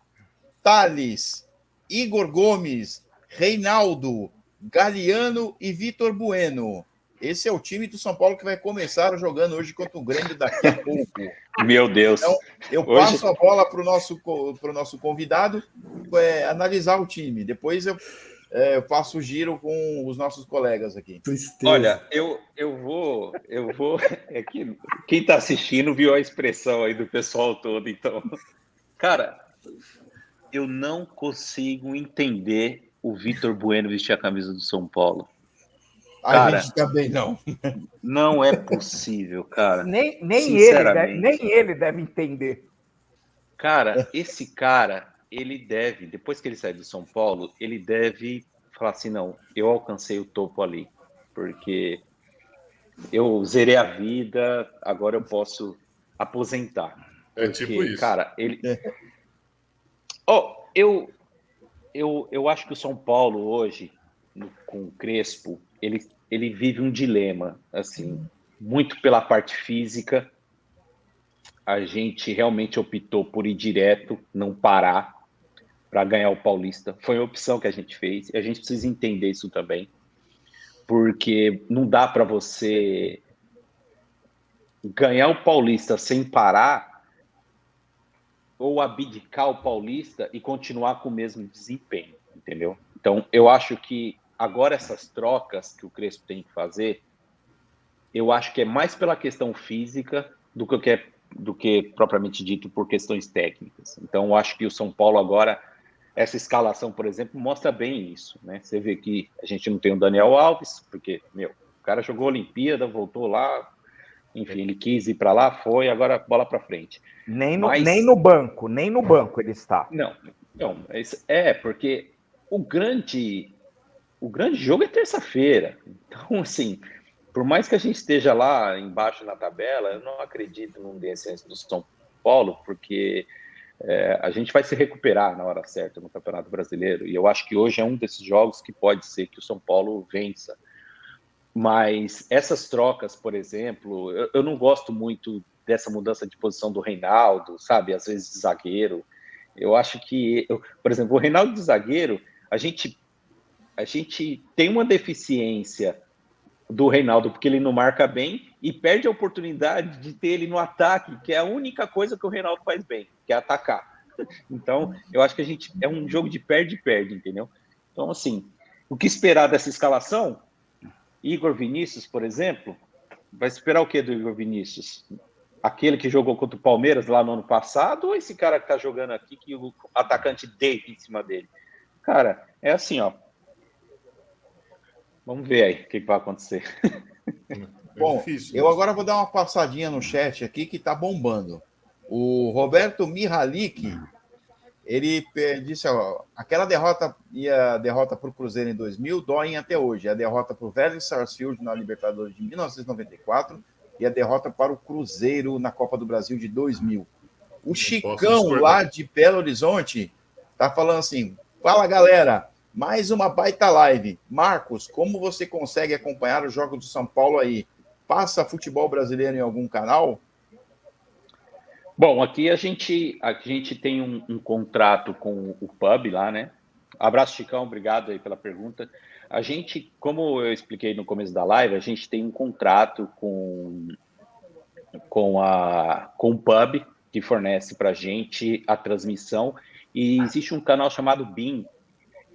Thales, Igor Gomes, Reinaldo, Galeano e Vitor Bueno. Esse é o time do São Paulo que vai começar jogando hoje contra o Grêmio daqui a pouco. Meu Deus. Então, eu passo a bola para o nosso convidado analisar o time. Depois eu faço o giro com os nossos colegas aqui. Tristeza. Olha, eu vou. É que quem está assistindo viu a expressão aí do pessoal todo, então. Cara, eu não consigo entender o Vitor Bueno vestir a camisa do São Paulo. A gente também não. Não é possível, cara. Nem ele deve entender. Cara, esse cara, ele deve, depois que ele sair do São Paulo, ele deve falar assim, não, eu alcancei o topo ali, porque eu zerei a vida, agora eu posso aposentar. É Porque, tipo isso. cara, ele... Eu acho que o São Paulo hoje, com o Crespo, ele vive um dilema, assim, muito pela parte física. A gente realmente optou por ir direto, não parar, para ganhar o Paulista. Foi a opção que a gente fez, e a gente precisa entender isso também, porque não dá para você ganhar o Paulista sem parar, ou abdicar o Paulista e continuar com o mesmo desempenho, entendeu? Então, eu acho que agora essas trocas que o Crespo tem que fazer, eu acho que é mais pela questão física do que propriamente dito por questões técnicas. Então, eu acho que o São Paulo agora, essa escalação, por exemplo, mostra bem isso, né? Você vê que a gente não tem o Daniel Alves, porque, o cara jogou a Olimpíada, voltou lá, enfim, ele quis ir para lá, foi, agora bola para frente. Nem no banco ele está. Não, porque o grande jogo é terça-feira. Então, assim, por mais que a gente esteja lá embaixo na tabela, eu não acredito num descenso do São Paulo, porque a gente vai se recuperar na hora certa no Campeonato Brasileiro. E eu acho que hoje é um desses jogos que pode ser que o São Paulo vença. Mas essas trocas, por exemplo, eu não gosto muito dessa mudança de posição do Reinaldo, sabe? Às vezes de zagueiro. Eu acho que, por exemplo, o Reinaldo de zagueiro, a gente tem uma deficiência do Reinaldo, porque ele não marca bem e perde a oportunidade de ter ele no ataque, que é a única coisa que o Reinaldo faz bem, que é atacar. Então, eu acho que é um jogo de perde-perde, entendeu? Então, assim, o que esperar dessa escalação? Igor Vinícius, por exemplo, vai esperar o que do Igor Vinícius? Aquele que jogou contra o Palmeiras lá no ano passado, ou esse cara que tá jogando aqui, que o atacante deita em cima dele? Cara, é assim, ó. Vamos ver aí o que vai acontecer. Bom, difícil, eu agora vou dar uma passadinha no chat aqui que tá bombando. O Roberto Mihalik, ele disse, ó, aquela derrota para o Cruzeiro em 2000 doem até hoje. A derrota para o Vélez Sarsfield na Libertadores de 1994 e a derrota para o Cruzeiro na Copa do Brasil de 2000. O Chicão, lá de Belo Horizonte, tá falando assim, fala, galera, mais uma baita live. Marcos, como você consegue acompanhar o jogo do São Paulo aí? Passa futebol brasileiro em algum canal? Bom, aqui a gente tem um contrato com o pub lá, né? Abraço, Chicão, obrigado aí pela pergunta. A gente, como eu expliquei no começo da live, a gente tem um contrato com o pub, que fornece para a gente a transmissão, e existe um canal chamado BIM,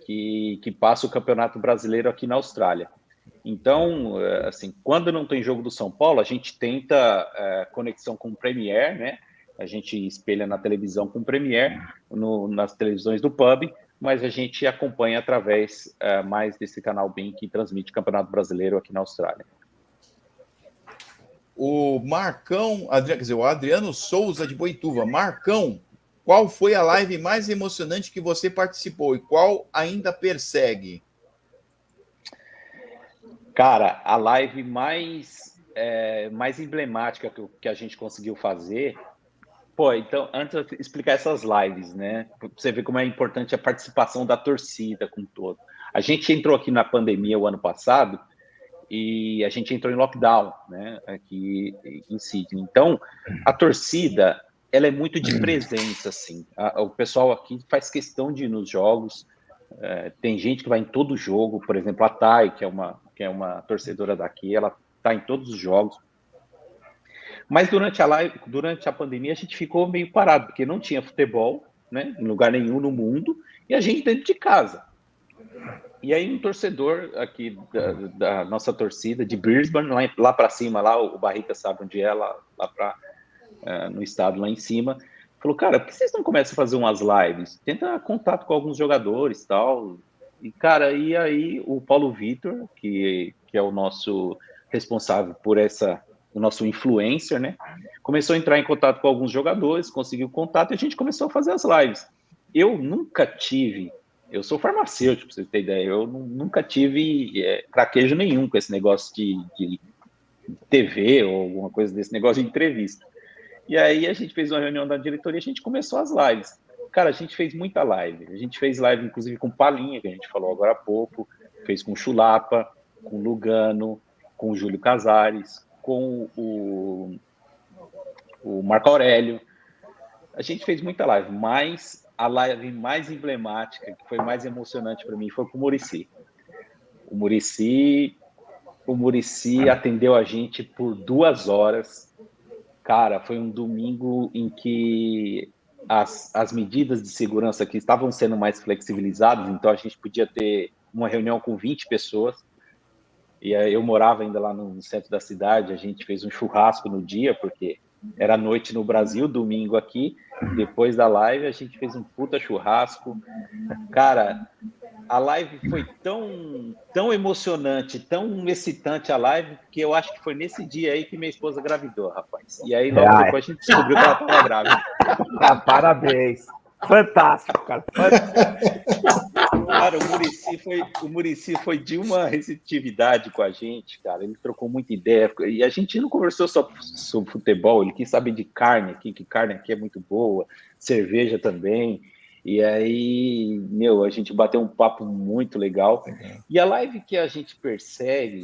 que passa o Campeonato Brasileiro aqui na Austrália. Então, assim, quando não tem jogo do São Paulo, a gente tenta conexão com o Premiere, né? A gente espelha na televisão com o Premiere, nas televisões do pub, mas a gente acompanha através mais desse canal BIM que transmite o Campeonato Brasileiro aqui na Austrália. O Marcão, o Adriano Souza de Boituva. Marcão, qual foi a live mais emocionante que você participou e qual ainda persegue? Cara, a live mais emblemática que a gente conseguiu fazer Pô, então, antes de explicar essas lives, né? Pra você ver como é importante a participação da torcida com todo. A gente entrou aqui na pandemia o ano passado e a gente entrou em lockdown, né? Aqui em Sydney. Então, a torcida, ela é muito de presença, assim. O pessoal aqui faz questão de ir nos jogos. Tem gente que vai em todo jogo. Por exemplo, a Thay, que é uma torcedora daqui, ela tá em todos os jogos. Mas durante a pandemia, a gente ficou meio parado, porque não tinha futebol, né, em lugar nenhum no mundo, e a gente dentro de casa. E aí um torcedor aqui da nossa torcida, de Brisbane, lá para cima, lá o Barrica sabe onde é, lá no estado, lá em cima, falou, cara, por que vocês não começam a fazer umas lives? Tenta contato com alguns jogadores e tal. E, cara, e aí o Paulo Vitor, que é o nosso responsável por o nosso influencer, né? Começou a entrar em contato com alguns jogadores, conseguiu contato e a gente começou a fazer as lives. Eu sou farmacêutico, pra você ter ideia, eu nunca tive traquejo nenhum com esse negócio de TV ou alguma coisa desse negócio de entrevista. E aí a gente fez uma reunião da diretoria e a gente começou as lives. Cara, a gente fez muita live. A gente fez live, inclusive, com Palinha, que a gente falou agora há pouco, fez com Chulapa, com Lugano, com o Júlio Casares, com o Marco Aurélio. A gente fez muita live, mas a live mais emblemática, que foi mais emocionante para mim, foi com o Muricy. O Muricy atendeu a gente por 2 horas. Cara, foi um domingo em que as medidas de segurança aqui estavam sendo mais flexibilizadas, então a gente podia ter uma reunião com 20 pessoas. E aí eu morava ainda lá no centro da cidade, a gente fez um churrasco no dia, porque era noite no Brasil, domingo aqui. Depois da live, a gente fez um puta churrasco. Cara, a live foi tão emocionante, tão excitante a live, que eu acho que foi nesse dia aí que minha esposa gravidou, rapaz. E aí logo depois a gente descobriu que ela estava grávida. Parabéns. Fantástico, cara. Cara, o Muricy foi de uma receptividade com a gente, cara. Ele trocou muita ideia. E a gente não conversou só sobre futebol, ele quis saber de carne aqui, que carne aqui é muito boa, cerveja também. E aí, a gente bateu um papo muito legal. E a live que a gente persegue,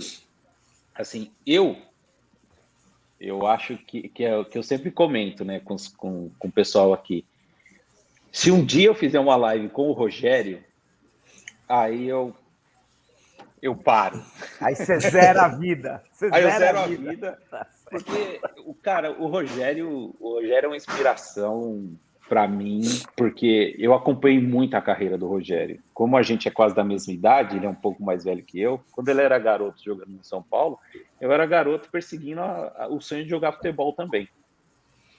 assim, eu acho que eu sempre comento, né, com o pessoal aqui. Se um dia eu fizer uma live com o Rogério, aí eu paro. Aí você zera a vida. Aí eu zero a vida. Porque, o Rogério é uma inspiração para mim, porque eu acompanhei muito a carreira do Rogério. Como a gente é quase da mesma idade, ele é um pouco mais velho que eu. Quando ele era garoto jogando no São Paulo, eu era garoto perseguindo o sonho de jogar futebol também.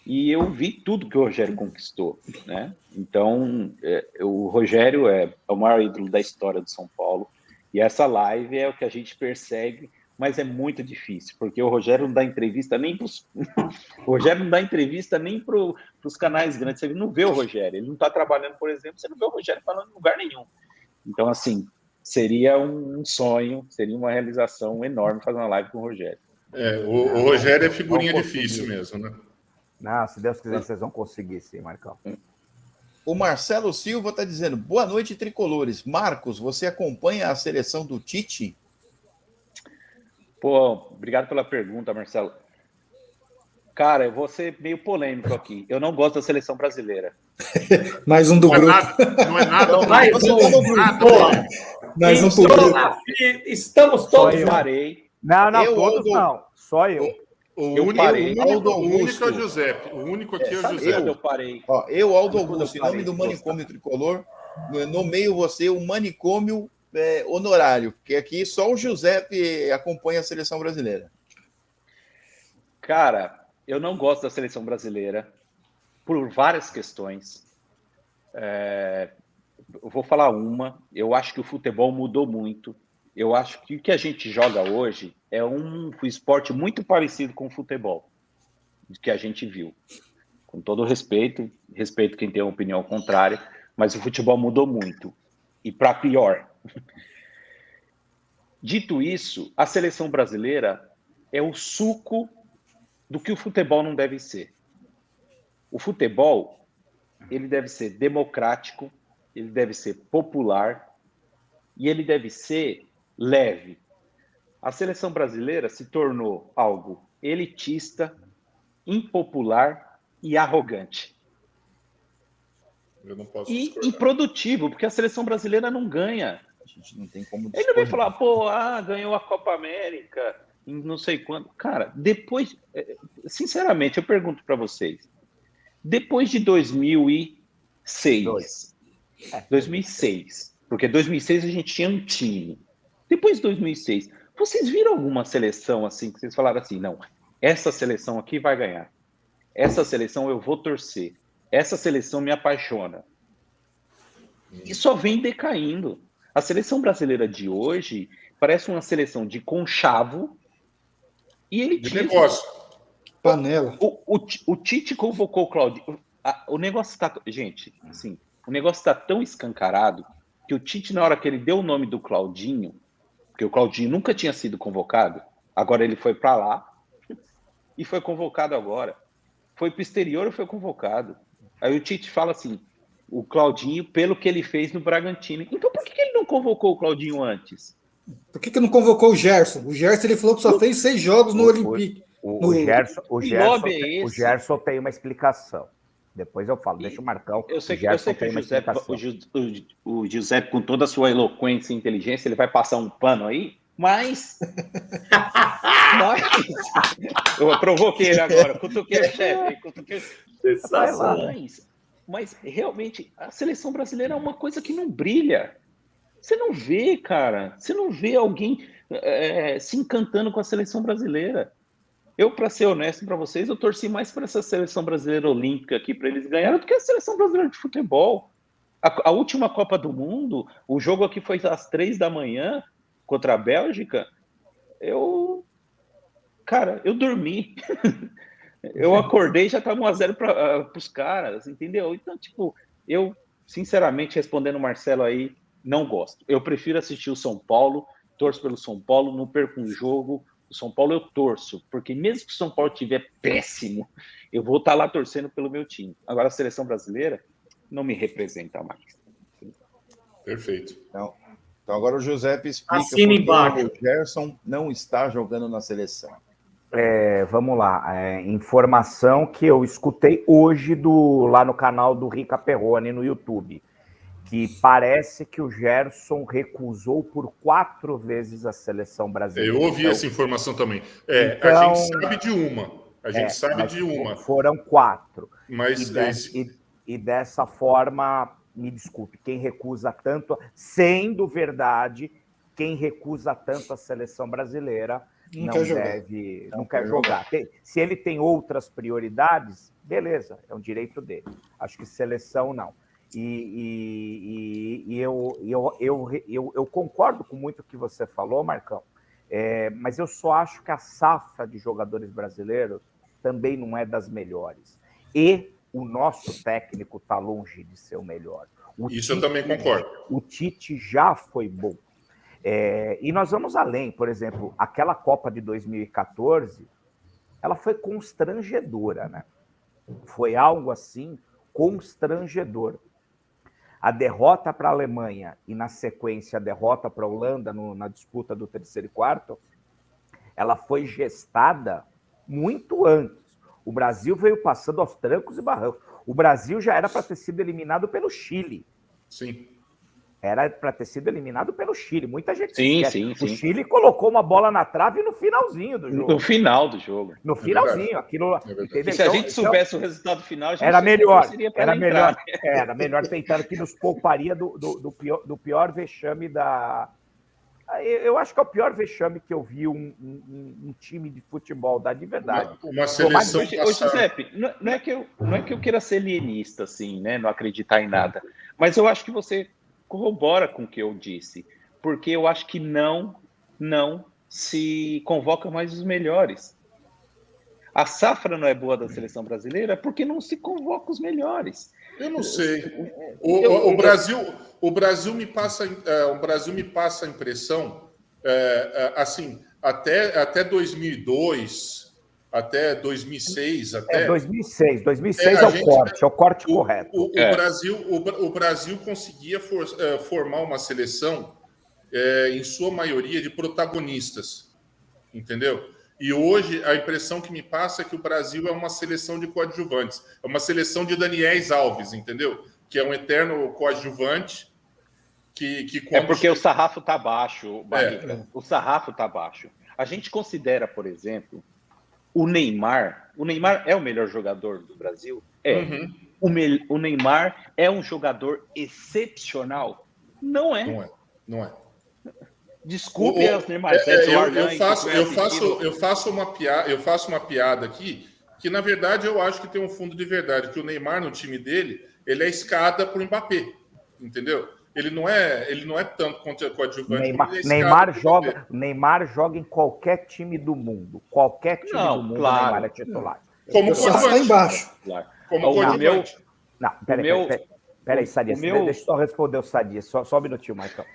E eu vi tudo que o Rogério conquistou, né? Então, o Rogério é o maior ídolo da história do São Paulo. E essa live é o que a gente persegue, mas é muito difícil, porque o Rogério não dá entrevista nem para os canais grandes. Você não vê o Rogério, ele não está trabalhando, por exemplo, você não vê o Rogério falando em lugar nenhum. Então, assim, seria um sonho, seria uma realização enorme fazer uma live com o Rogério. O Rogério é figurinha difícil mesmo, né? Não, se Deus quiser, vocês vão conseguir sim, Marcão. O Marcelo Silva está dizendo, boa noite, tricolores. Marcos, você acompanha a seleção do Tite? Pô, obrigado pela pergunta, Marcelo. Cara, eu vou ser meio polêmico aqui. Eu não gosto da seleção brasileira. Mais um do grupo. Não é nada. Não, mais um do grupo. Mais um do grupo. Estamos todos. Eu parei. Não, todos não. Só eu. O único é o Giuseppe. O único aqui é o Giuseppe. Eu parei. Ó, Aldo Augusto, em nome do Manicômio Tricolor, nomeio você o Manicômio honorário, porque aqui só o Giuseppe acompanha a seleção brasileira. Cara, eu não gosto da seleção brasileira por várias questões. Eu vou falar uma. Eu acho que o futebol mudou muito. Eu acho que o que a gente joga hoje é um esporte muito parecido com o futebol que a gente viu. Com todo respeito quem tem uma opinião contrária, mas o futebol mudou muito. E para pior. Dito isso, a seleção brasileira é o suco do que o futebol não deve ser. O futebol, ele deve ser democrático, ele deve ser popular e ele deve ser leve. A seleção brasileira se tornou algo elitista, impopular e arrogante. Eu não posso E improdutivo, porque a seleção brasileira não ganha. A gente não tem como Ele não vem falar, pô, ganhou a Copa América, em não sei quando. Cara, depois, sinceramente, eu pergunto para vocês, depois de 2006, porque 2006 a gente tinha um time. Depois de 2006, vocês viram alguma seleção assim, que vocês falaram assim, não, essa seleção aqui vai ganhar, essa seleção eu vou torcer, essa seleção me apaixona. E só vem decaindo. A seleção brasileira de hoje parece uma seleção de conchavo e elitismo. De negócio. Panela. O Tite convocou o Claudinho. O negócio está... Gente, assim, o negócio está tão escancarado que o Tite, na hora que ele deu o nome do Claudinho, porque o Claudinho nunca tinha sido convocado, agora ele foi para lá e foi convocado agora. Foi para o exterior e foi convocado. Aí o Tite fala assim, o Claudinho, pelo que ele fez no Bragantino. Então por que ele não convocou o Claudinho antes? Por que não convocou o Gerson? O Gerson ele falou que só fez 6 jogos no Olympique. O Gerson tem uma explicação. Depois eu falo, deixa o Marcão. Eu sei que o Giuseppe, com toda a sua eloquência e inteligência, ele vai passar um pano aí, mas eu provoquei ele agora, cutuquei o chefe. Mas realmente a seleção brasileira é uma coisa que não brilha. Você não vê, cara. Você não vê alguém se encantando com a seleção brasileira. Eu, para ser honesto para vocês, eu torci mais para essa seleção brasileira olímpica aqui, para eles ganharem, do que a seleção brasileira de futebol. A última Copa do Mundo, o jogo aqui foi às 3 da manhã contra a Bélgica. Eu dormi. Eu acordei e já estava 1-0 para os caras, entendeu? Então, tipo, eu, sinceramente, respondendo o Marcelo aí, não gosto. Eu prefiro assistir o São Paulo, torço pelo São Paulo, não perco um jogo. O São Paulo eu torço, porque mesmo que o São Paulo estiver péssimo, eu vou estar lá torcendo pelo meu time. Agora, a seleção brasileira não me representa mais. Perfeito. Então agora o Giuseppe explica Assina embaixo. o Gerson não está jogando na seleção. Vamos lá. Informação que eu escutei hoje lá no canal do Rica Perrone no YouTube, que parece que o Gerson recusou por 4 vezes a seleção brasileira. Eu ouvi essa informação também. A gente sabe de uma. Foram 4. Mas e dessa forma, me desculpe, quem recusa tanto, sendo verdade, quem recusa tanto a seleção brasileira não quer jogar. Se ele tem outras prioridades, beleza, é um direito dele. Acho que seleção não. E eu concordo com muito o que você falou, Marcão, mas eu só acho que a safra de jogadores brasileiros também não é das melhores. E o nosso técnico está longe de ser o melhor. Isso eu também concordo. O Tite já foi bom. E nós vamos além. Por exemplo, aquela Copa de 2014, ela foi constrangedora, né? Foi algo assim constrangedor. A derrota para a Alemanha e, na sequência, a derrota para a Holanda na disputa do 3º e 4º, ela foi gestada muito antes. O Brasil veio passando aos trancos e barrancos. O Brasil já era para ter sido eliminado pelo Chile. Sim. Era para ter sido eliminado pelo Chile. Muita gente sim. O Chile colocou uma bola na trave no finalzinho do jogo. No final do jogo. No finalzinho. Aquilo, e se a gente soubesse o resultado final, a gente era melhor. Era melhor tentando que nos pouparia do pior vexame da... Eu acho que é o pior vexame que eu vi um time de futebol dar de verdade. Uma seleção... Ô, Giuseppe, não é que eu queira ser alienista, assim, né? Não acreditar em nada. Mas eu acho que você corrobora com o que eu disse, porque eu acho que não se convoca mais os melhores. A safra não é boa da seleção brasileira porque não se convoca os melhores. Eu não sei. O Brasil me passa a impressão, assim, até 2002, até 2006, até 2006 é o corte correto. O Brasil conseguia formar uma seleção, em sua maioria, de protagonistas, entendeu? E hoje a impressão que me passa é que o Brasil é uma seleção de coadjuvantes, é uma seleção de Daniéis Alves, entendeu? Que é um eterno coadjuvante. É porque o sarrafo está baixo, Barrica. O sarrafo está baixo. A gente considera, por exemplo, o Neymar. O Neymar é o melhor jogador do Brasil? É. Uhum. O Neymar é um jogador excepcional? Não é. Não é. Desculpe as Neymar. Eu faço uma piada aqui que, na verdade, eu acho que tem um fundo de verdade, que o Neymar, no time dele, ele é escada para o Mbappé, entendeu? Ele não é tanto coadjuvante. Neymar joga em qualquer time do mundo. Qualquer time do mundo, claro. Neymar é titular. Como coadjuvante. Embaixo. Claro. Como coadjuvante. Não, peraí, Sadia. Deixa eu só responder o Sadia. Só um minutinho, Marcão.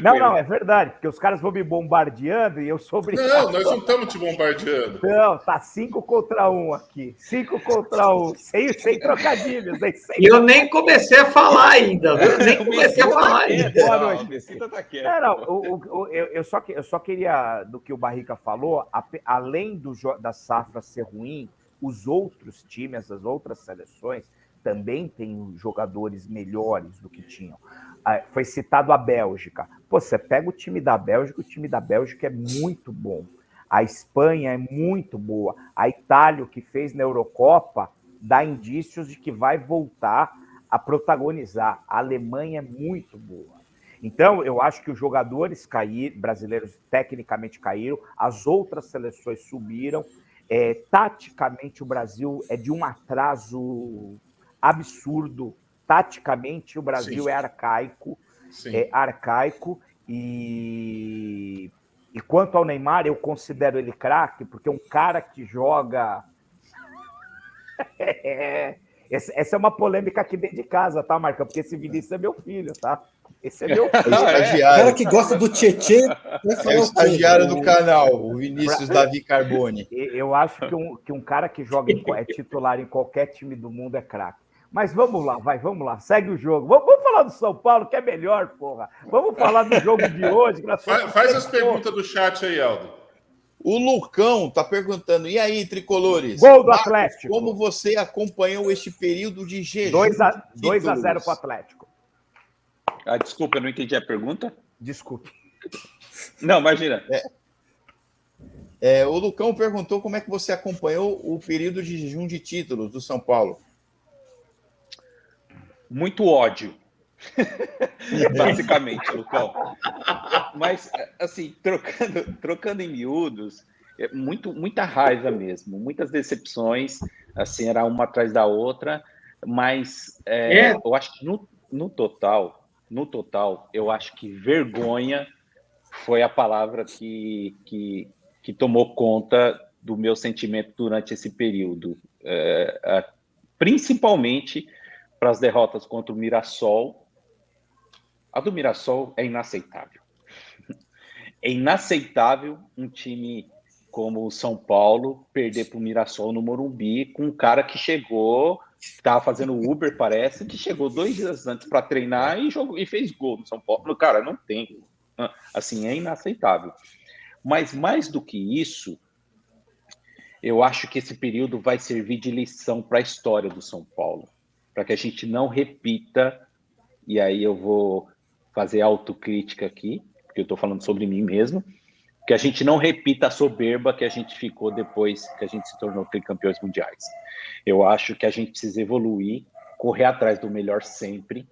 Não, é verdade, porque os caras vão me bombardeando e eu sou obrigado. Não, nós não estamos te bombardeando. Não, tá 5 contra 1 aqui. 5 contra 1. Sem trocadilhos. E eu nem comecei a falar ainda, viu? Nem comecei a falar ainda. Boa noite. Eu só queria, do que o Barrica falou, além da safra ser ruim, os outros times, as outras seleções, também têm jogadores melhores do que tinham. Foi citado a Bélgica. Pô, você pega o time da Bélgica, é muito bom. A Espanha é muito boa. A Itália, o que fez na Eurocopa, dá indícios de que vai voltar a protagonizar. A Alemanha é muito boa. Então, eu acho que os jogadores brasileiros tecnicamente caíram, as outras seleções subiram. Taticamente, o Brasil é de um atraso absurdo. Taticamente, o Brasil Sim. é arcaico. Sim. E quanto ao Neymar, eu considero ele craque, porque um cara que joga... Essa é uma polêmica aqui dentro de casa, tá, Marcão? Porque esse Vinícius é meu filho, tá? Esse é meu filho. O cara que gosta do Tietê... É o estagiário do canal, o Vinícius Davi Carboni. Eu acho que um cara que joga é titular em qualquer time do mundo é craque. Mas vamos lá, segue o jogo. Vamos falar do São Paulo, que é melhor, porra. Vamos falar do jogo de hoje. Faz as perguntas do chat aí, Aldo. O Lucão tá perguntando, e aí, tricolores? Gol do Atlético. Como você acompanhou este período de jejum? 2-0 pro Atlético. Desculpa, eu não entendi a pergunta. Desculpe. Não, imagina. O Lucão perguntou como é que você acompanhou o período de jejum de títulos do São Paulo. Muito ódio. Basicamente, Lucão. Mas, assim, trocando em miúdos, muita raiva mesmo, muitas decepções, assim, era uma atrás da outra, mas eu acho que no total, eu acho que vergonha foi a palavra que tomou conta do meu sentimento durante esse período, principalmente para as derrotas contra o Mirassol. A do Mirassol é inaceitável. É inaceitável um time como o São Paulo perder para o Mirassol no Morumbi com um cara que chegou, estava fazendo Uber, parece, que chegou 2 dias antes para treinar e fez gol no São Paulo. Cara, não tem. Assim, é inaceitável. Mas mais do que isso, eu acho que esse período vai servir de lição para a história do São Paulo, para que a gente não repita, e aí eu vou fazer autocrítica aqui, porque eu estou falando sobre mim mesmo, que a gente não repita a soberba que a gente ficou depois que a gente se tornou tricampeões mundiais. Eu acho que a gente precisa evoluir, correr atrás do melhor sempre,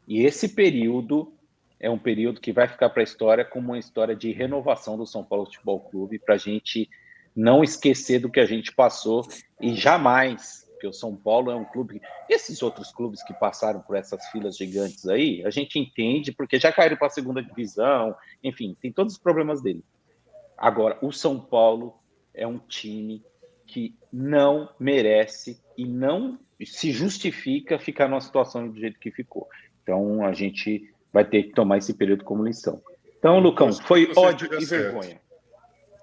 e esse período é um período que vai ficar para a história como uma história de renovação do São Paulo Futebol Clube, para a gente não esquecer do que a gente passou e jamais... Porque o São Paulo é um clube... Esses outros clubes que passaram por essas filas gigantes aí, a gente entende, porque já caíram para a segunda divisão, enfim, tem todos os problemas dele. Agora, o São Paulo é um time que não merece e não se justifica ficar numa situação do jeito que ficou. Então, a gente vai ter que tomar esse período como lição. Então, Lucão, foi ódio e vergonha.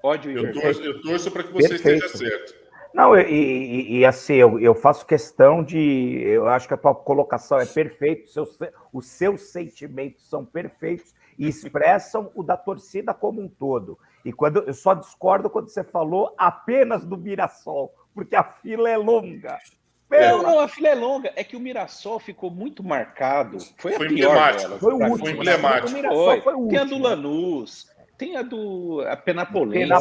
Pode ir. Eu torço para que você esteja certo. Não, assim, eu faço questão de... Eu acho que a tua colocação é perfeita, os seus sentimentos são perfeitos e expressam o da torcida como um todo. E eu só discordo quando você falou apenas do Mirassol, porque a fila é longa. Não, a fila é longa. É que o Mirassol ficou muito marcado. Foi a pior delas. Foi o último. Foi emblemático. O Mirassol foi o último. Tem a do Lanús, tem a Penapolense.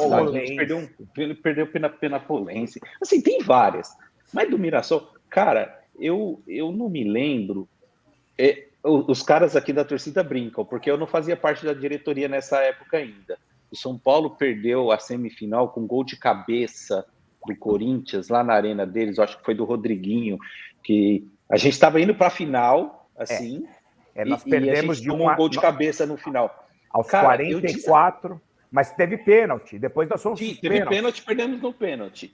Ele perdeu a Penapolense. Assim, tem várias. Mas do Mirassol, cara, eu não me lembro. Os caras aqui da torcida brincam, porque eu não fazia parte da diretoria nessa época ainda. O São Paulo perdeu a semifinal com gol de cabeça do Corinthians, lá na arena deles, eu acho que foi do Rodriguinho, que a gente estava indo para a final, assim, nós perdemos de um gol de cabeça no final. Aos 44, mas teve pênalti, depois nós fomos teve pênalti, perdemos no pênalti.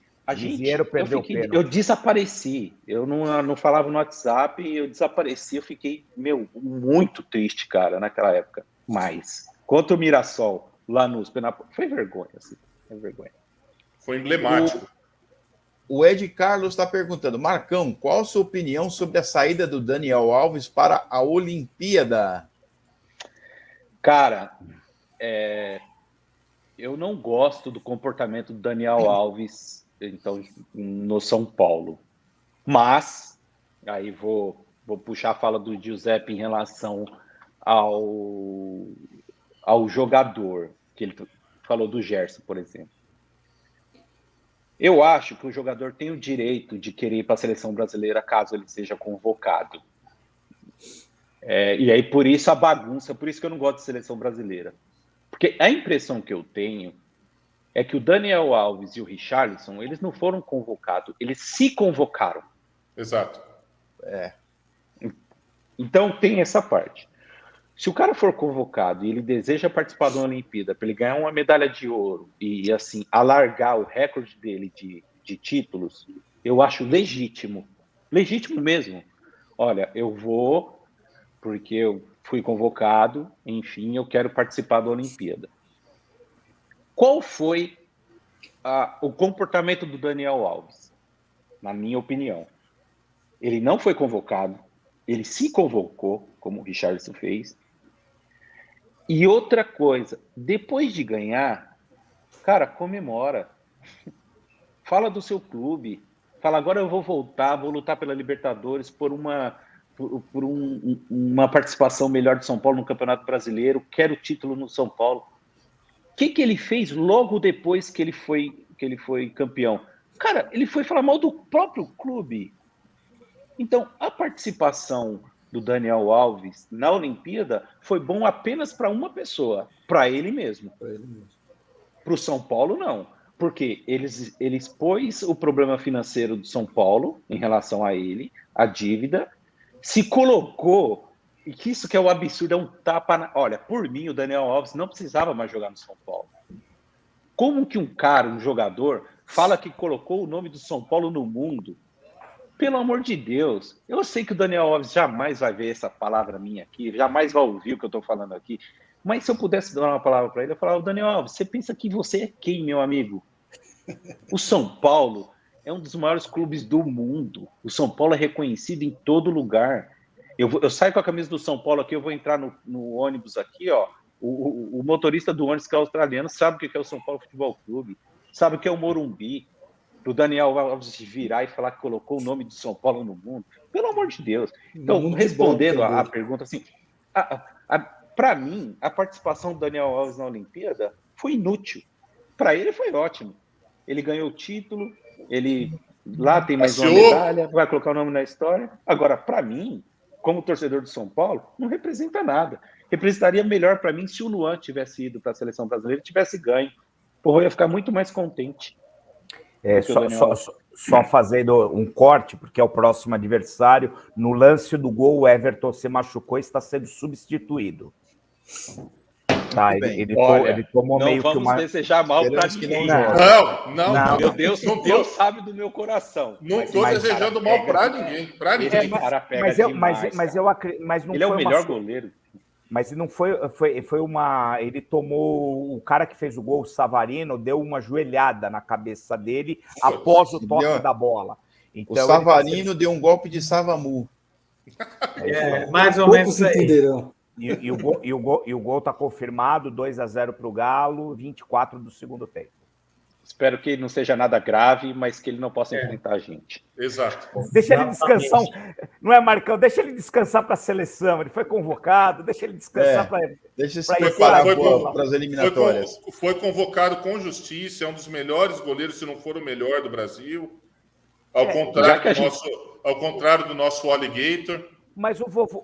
Eu desapareci, eu não falava no WhatsApp, eu desapareci, eu fiquei, muito triste, cara, naquela época, mas contra o Mirassol, lá nos Penapolense, foi vergonha, assim, foi vergonha. Foi emblemático. O Ed Carlos está perguntando, Marcão, qual a sua opinião sobre a saída do Daniel Alves para a Olimpíada? Cara, eu não gosto do comportamento do Daniel Alves então, no São Paulo. Mas, aí vou puxar a fala do Giuseppe em relação ao jogador, que ele falou do Gerson, por exemplo. Eu acho que o jogador tem o direito de querer ir para a seleção brasileira caso ele seja convocado. E aí, por isso a bagunça, por isso que eu não gosto de seleção brasileira. Porque a impressão que eu tenho é que o Daniel Alves e o Richarlison, eles não foram convocados, eles se convocaram. Exato. Então tem essa parte. Se o cara for convocado e ele deseja participar da Olimpíada para ele ganhar uma medalha de ouro e, assim, alargar o recorde dele de títulos, eu acho legítimo. Legítimo mesmo. Olha, eu vou porque eu fui convocado, enfim, eu quero participar da Olimpíada. Qual foi o comportamento do Daniel Alves? Na minha opinião. Ele não foi convocado, ele se convocou, como o Richarlison fez. E outra coisa, depois de ganhar, cara, comemora. Fala do seu clube. Fala, agora eu vou voltar, vou lutar pela Libertadores, por uma participação melhor de São Paulo no Campeonato Brasileiro, quero título no São Paulo. O que ele fez logo depois que ele foi campeão? Cara, ele foi falar mal do próprio clube. Então, a participação do Daniel Alves na Olimpíada foi bom apenas para uma pessoa, para ele mesmo. Para o São Paulo, não. Porque ele expôs o problema financeiro do São Paulo em relação a ele, a dívida, se colocou, e que isso que é o absurdo, é um tapa na... Olha, por mim, o Daniel Alves não precisava mais jogar no São Paulo. Como que um jogador, fala que colocou o nome do São Paulo no mundo? Pelo amor de Deus, eu sei que o Daniel Alves jamais vai ver essa palavra minha aqui, jamais vai ouvir o que eu estou falando aqui, mas se eu pudesse dar uma palavra para ele, eu falava, Daniel Alves, você pensa que você é quem, meu amigo? O São Paulo é um dos maiores clubes do mundo. O São Paulo é reconhecido em todo lugar. Eu saio com a camisa do São Paulo aqui, eu vou entrar no ônibus aqui, ó. O motorista do ônibus que é australiano sabe o que é o São Paulo Futebol Clube, sabe o que é o Morumbi. O Daniel Alves virar e falar que colocou o nome do São Paulo no mundo. Pelo amor de Deus. Então, respondendo a pergunta, assim, para mim, a participação do Daniel Alves na Olimpíada foi inútil. Para ele foi ótimo. Ele ganhou o título, ele lá tem mais uma medalha, vai colocar o nome na história. Agora, para mim, como torcedor do São Paulo, não representa nada. Representaria melhor para mim se o Luan tivesse ido para a seleção brasileira e tivesse ganho. Porra, eu ia ficar muito mais contente. Só fazendo um corte, porque é o próximo adversário. No lance do gol, o Everton se machucou e está sendo substituído. Tá, ele tomou meio que uma... Não vamos desejar mal para ninguém. Não. Meu Deus, Deus sabe do meu coração. Não estou desejando mal para ninguém. Para ninguém. Mas não ele é o melhor goleiro. Mas não foi uma. Ele tomou. O cara que fez o gol, o Savarino, deu uma joelhada na cabeça dele após o toque da bola. Então, o Savarino deu um golpe de Savamu. Mais ou menos Poucos entenderão. E o gol está confirmado, 2-0 para o Galo, 24 do segundo tempo. Espero que não seja nada grave, mas que ele não possa enfrentar a gente. Exato. Deixa ele descansar, não é, Marcão? Deixa ele descansar para a seleção. Ele foi convocado, deixa ele descansar para. Deixa se preparar para as eliminatórias. Foi convocado com justiça, é um dos melhores goleiros, se não for o melhor do Brasil. Ao contrário do nosso Alligator. Mas o vovô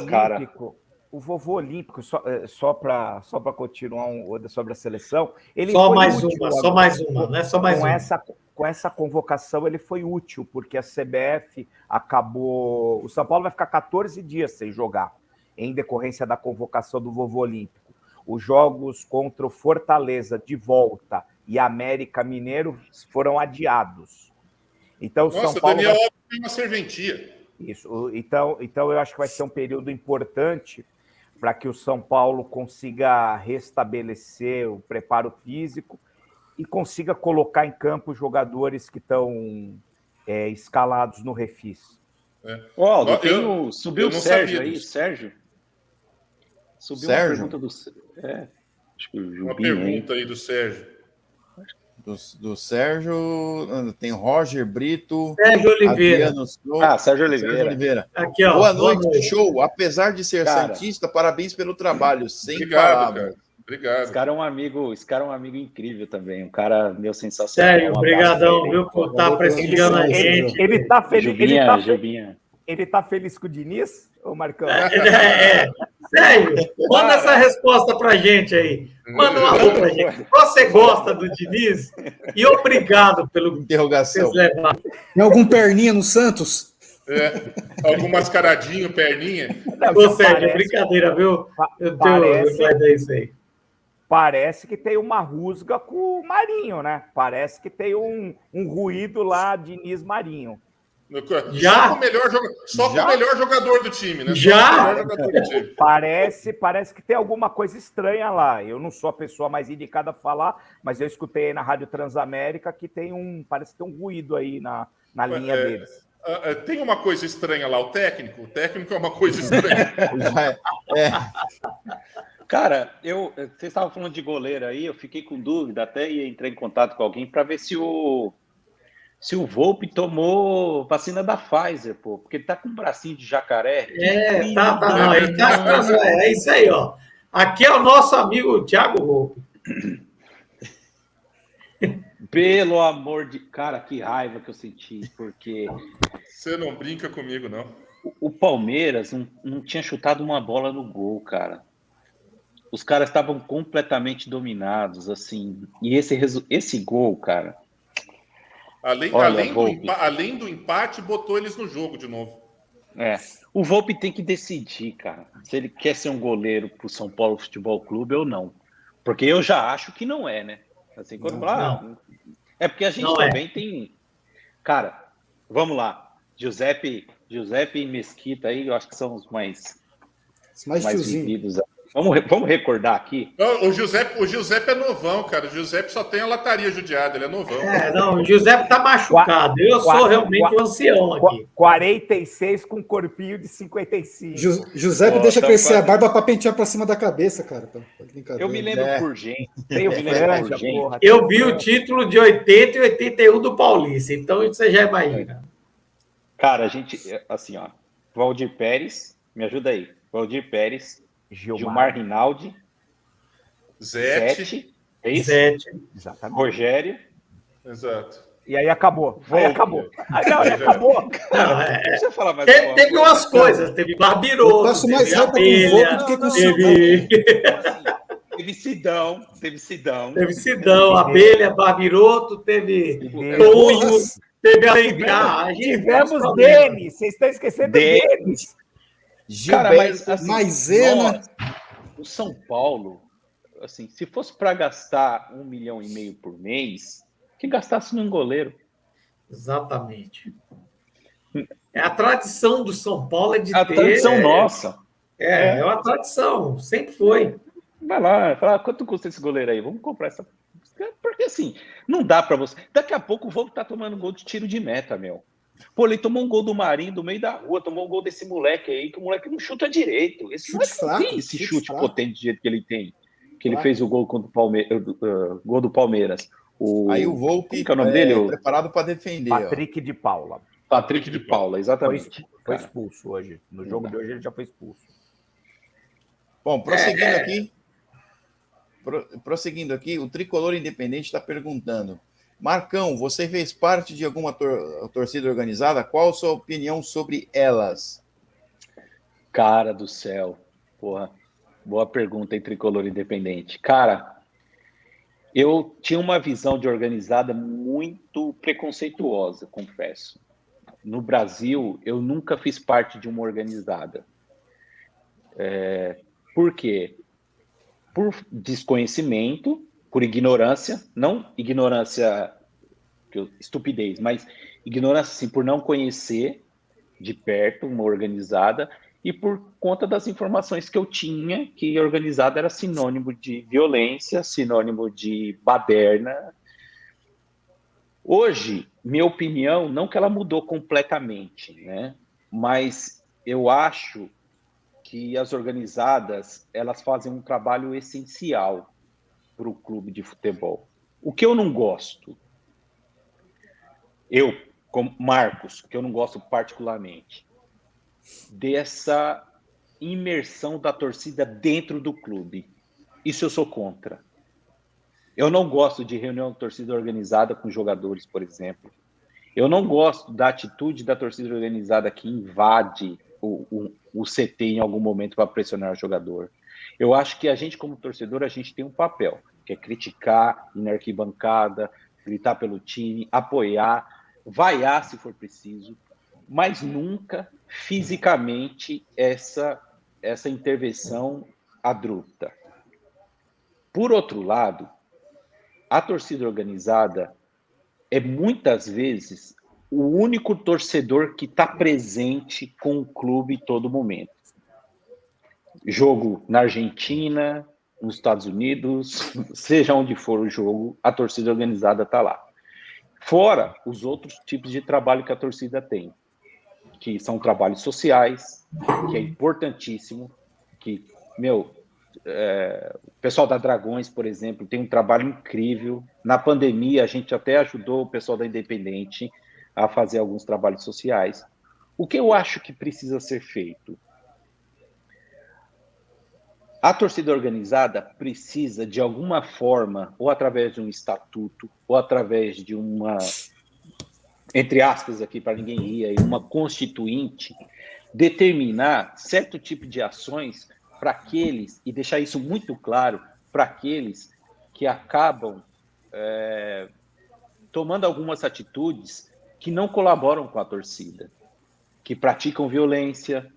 cara. olímpico, o vovô olímpico, só para continuar sobre a seleção, ele só foi mais útil, uma, só mais uma, né? Só mais uma. Com essa convocação ele foi útil, porque a CBF acabou. O São Paulo vai ficar 14 dias sem jogar, em decorrência da convocação do vovô olímpico. Os jogos contra o Fortaleza de volta e América Mineiro foram adiados. Então, Nossa, São Paulo Daniel tem uma serventia. Isso. Então eu acho que vai ser um período importante para que o São Paulo consiga restabelecer o preparo físico e consiga colocar em campo jogadores que estão escalados no Refis. Subiu o Sérgio aí, Sérgio. Subiu uma pergunta do Sérgio. Acho que o uma pergunta aí do Sérgio. Do Sérgio, tem Roger Brito, Sérgio Oliveira. Sérgio Oliveira. Aqui, ó, boa noite, show. Apesar de ser santista, parabéns pelo trabalho. Sem palavras. Cara. Obrigado. Esse cara é um amigo incrível também, um cara meu sensacional. Sério, obrigadão, viu, por estar prestigiando a gente. Ele tá feliz. Jubinha. Ele tá feliz com o Diniz, ô Marcão? Sério, manda essa resposta pra gente aí. Manda uma alô pra gente. Você gosta do Diniz? E obrigado pelo interrogação. Que vocês levaram. Tem algum perninha no Santos? Algum mascaradinho, perninha? Sério, brincadeira, viu? Isso aí. Parece que tem uma rusga com o Marinho, né? Parece que tem um ruído lá, Diniz Marinho. Já? Só com o melhor jogador do time, né? Já? Parece que tem alguma coisa estranha lá. Eu não sou a pessoa mais indicada a falar, mas eu escutei aí na Rádio Transamérica que parece que tem um ruído aí na linha deles. Tem uma coisa estranha lá, o técnico. O técnico é uma coisa estranha. Cara, vocês estavam falando de goleiro aí, eu fiquei com dúvida, até ia entrar em contato com alguém para ver se o Volpi tomou vacina da Pfizer, pô, porque ele tá com um bracinho de jacaré. É isso aí, ó. Aqui é o nosso amigo Thiago Volpi. Pelo amor de... Cara, que raiva que eu senti, porque... Você não brinca comigo, não. O Palmeiras não tinha chutado uma bola no gol, cara. Os caras estavam completamente dominados, assim. E esse gol, cara... Além do empate, botou eles no jogo de novo. O Volpi tem que decidir, cara, se ele quer ser um goleiro pro São Paulo Futebol Clube ou não. Porque eu já acho que não é, né? Assim, quando não. É porque a gente não também tem... Cara, vamos lá. Giuseppe e Mesquita aí, eu acho que são os mais vividos. Vamos recordar aqui. O Giuseppe é novão, cara. O Giuseppe só tem a lataria judiada, ele é novão. O Giuseppe tá machucado. Eu sou realmente um ancião aqui. 46 com corpinho de 55. Giuseppe deixa crescer a barba para pentear para cima da cabeça, cara. Eu me lembro por gente. Eu vi o título de 80 e 81 do Paulista, então você já imagina. Cara, a gente, assim, ó. Valdir Pérez, me ajuda aí. Valdir Pérez. Gilmar Rinaldi, Zete, exatamente. Rogério. Exato. E aí acabou. Acabou. Acabou. Deixa eu falar mais teve umas coisas. Teve Barbiroto. Eu passo mais rápido com o Volpi do que com o Sidão. Teve Sidão, Abelha, Barbiroto, teve Tonho, teve Alencar. Tivemos Denis. Vocês estão esquecendo Denis. Cara, mas assim, Maisena. O São Paulo, assim, se fosse para gastar 1,5 milhão por mês, que gastasse num goleiro. Exatamente. A tradição do São Paulo é de tradição nossa. É uma tradição, sempre foi. Vai lá, fala, quanto custa esse goleiro aí? Vamos comprar essa. Porque assim, não dá pra você. Daqui a pouco o Volpe tá tomando gol de tiro de meta, meu. Pô, ele tomou um gol do Marinho do meio da rua, tomou um gol desse moleque aí, que o moleque não chuta direito. Esse Chute moleque não tem esse chute fraco. potente do jeito que ele tem. Que ele fez o gol contra gol do Palmeiras. Aí o Volpe que é o nome dele? Preparado para defender. Patrick de Paula. Patrick de Paula, exatamente. Foi expulso hoje. No jogo de hoje ele já foi expulso. Bom, prosseguindo aqui, o Tricolor Independente está perguntando: Marcão, você fez parte de alguma torcida organizada? Qual a sua opinião sobre elas? Cara do céu, porra, boa pergunta, hein, Tricolor Independente. Cara, eu tinha uma visão de organizada muito preconceituosa, confesso. No Brasil, eu nunca fiz parte de uma organizada. Por quê? Por desconhecimento, por ignorância, não ignorância, estupidez, mas ignorância, sim, por não conhecer de perto uma organizada e por conta das informações que eu tinha, que organizada era sinônimo de violência, sinônimo de baderna. Hoje, minha opinião, não que ela mudou completamente, né? Mas eu acho que as organizadas, elas fazem um trabalho essencial para o clube de futebol. O que eu não gosto, eu, como Marcos, que eu não gosto particularmente, dessa imersão da torcida dentro do clube. Isso eu sou contra. Eu não gosto de reunião de torcida organizada com jogadores, por exemplo. Eu não gosto da atitude da torcida organizada que invade o CT em algum momento para pressionar o jogador. Eu acho que a gente, como torcedor, a gente tem um papel, que é criticar, ir na arquibancada, gritar pelo time, apoiar, vaiar se for preciso, mas nunca fisicamente essa intervenção abrupta. Por outro lado, a torcida organizada é muitas vezes o único torcedor que está presente com o clube em todo momento. Jogo na Argentina, nos Estados Unidos, seja onde for o jogo, a torcida organizada está lá. Fora os outros tipos de trabalho que a torcida tem, que são trabalhos sociais, que é importantíssimo, que, o pessoal da Dragões, por exemplo, tem um trabalho incrível. Na pandemia, a gente até ajudou o pessoal da Independente a fazer alguns trabalhos sociais. O que eu acho que precisa ser feito? A torcida organizada precisa, de alguma forma, ou através de um estatuto, ou através de uma, entre aspas aqui, para ninguém rir, aí, uma constituinte, determinar certo tipo de ações para aqueles, e deixar isso muito claro, para aqueles que acabam tomando algumas atitudes que não colaboram com a torcida, que praticam violência,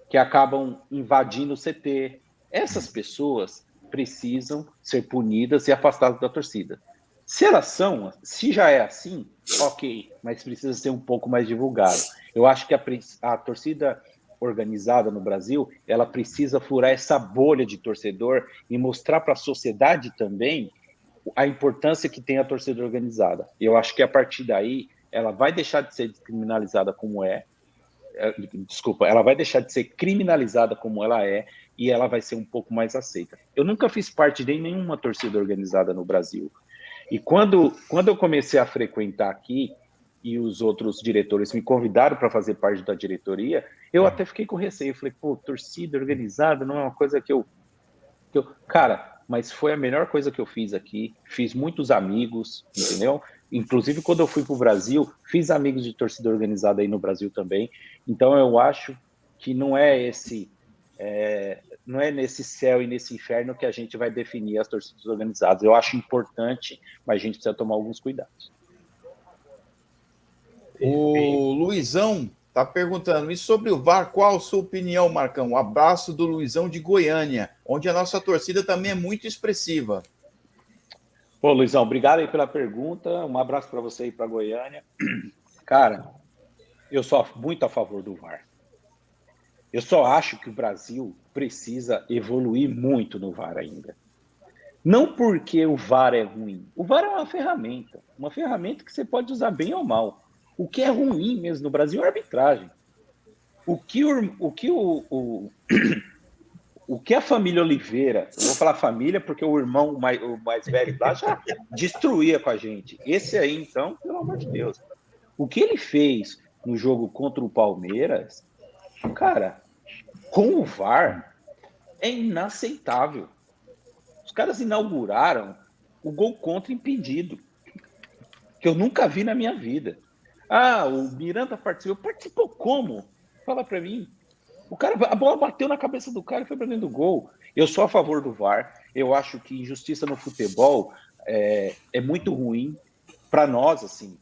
que acabam invadindo o CT. Essas pessoas precisam ser punidas e afastadas da torcida. Se já é assim, ok, mas precisa ser um pouco mais divulgado. Eu acho que a torcida organizada no Brasil, ela precisa furar essa bolha de torcedor e mostrar para a sociedade também a importância que tem a torcida organizada. Eu acho que a partir daí, ela vai deixar de ser descriminalizada como ela vai deixar de ser criminalizada como ela é, e ela vai ser um pouco mais aceita. Eu nunca fiz parte de nenhuma torcida organizada no Brasil. E quando eu comecei a frequentar aqui, e os outros diretores me convidaram para fazer parte da diretoria, eu até fiquei com receio. Eu falei, torcida organizada não é uma coisa que eu... Cara, mas foi a melhor coisa que eu fiz aqui. Fiz muitos amigos, entendeu? Inclusive, quando eu fui para o Brasil, fiz amigos de torcida organizada aí no Brasil também. Então, eu acho que não é nesse céu e nesse inferno que a gente vai definir as torcidas organizadas. Eu acho importante, mas a gente precisa tomar alguns cuidados. O Luizão está perguntando, e sobre o VAR, qual a sua opinião, Marcão? Um abraço do Luizão de Goiânia, onde a nossa torcida também é muito expressiva. Pô, Luizão, obrigado aí pela pergunta, um abraço para você aí para Goiânia. Cara, eu sou muito a favor do VAR. Eu só acho que o Brasil precisa evoluir muito no VAR ainda. Não porque o VAR é ruim. O VAR é uma ferramenta que você pode usar bem ou mal. O que é ruim mesmo no Brasil é a arbitragem. O que a família Oliveira, eu vou falar família porque o irmão o mais velho lá já destruía com a gente. Esse aí, então, pelo amor de Deus. O que ele fez no jogo contra o Palmeiras, cara, com o VAR, é inaceitável. Os caras inauguraram o gol contra impedido, que eu nunca vi na minha vida. Ah, o Miranda participou. Participou como? Fala pra mim. A bola bateu na cabeça do cara e foi pra dentro do gol. Eu sou a favor do VAR. Eu acho que injustiça no futebol é muito ruim para nós, assim.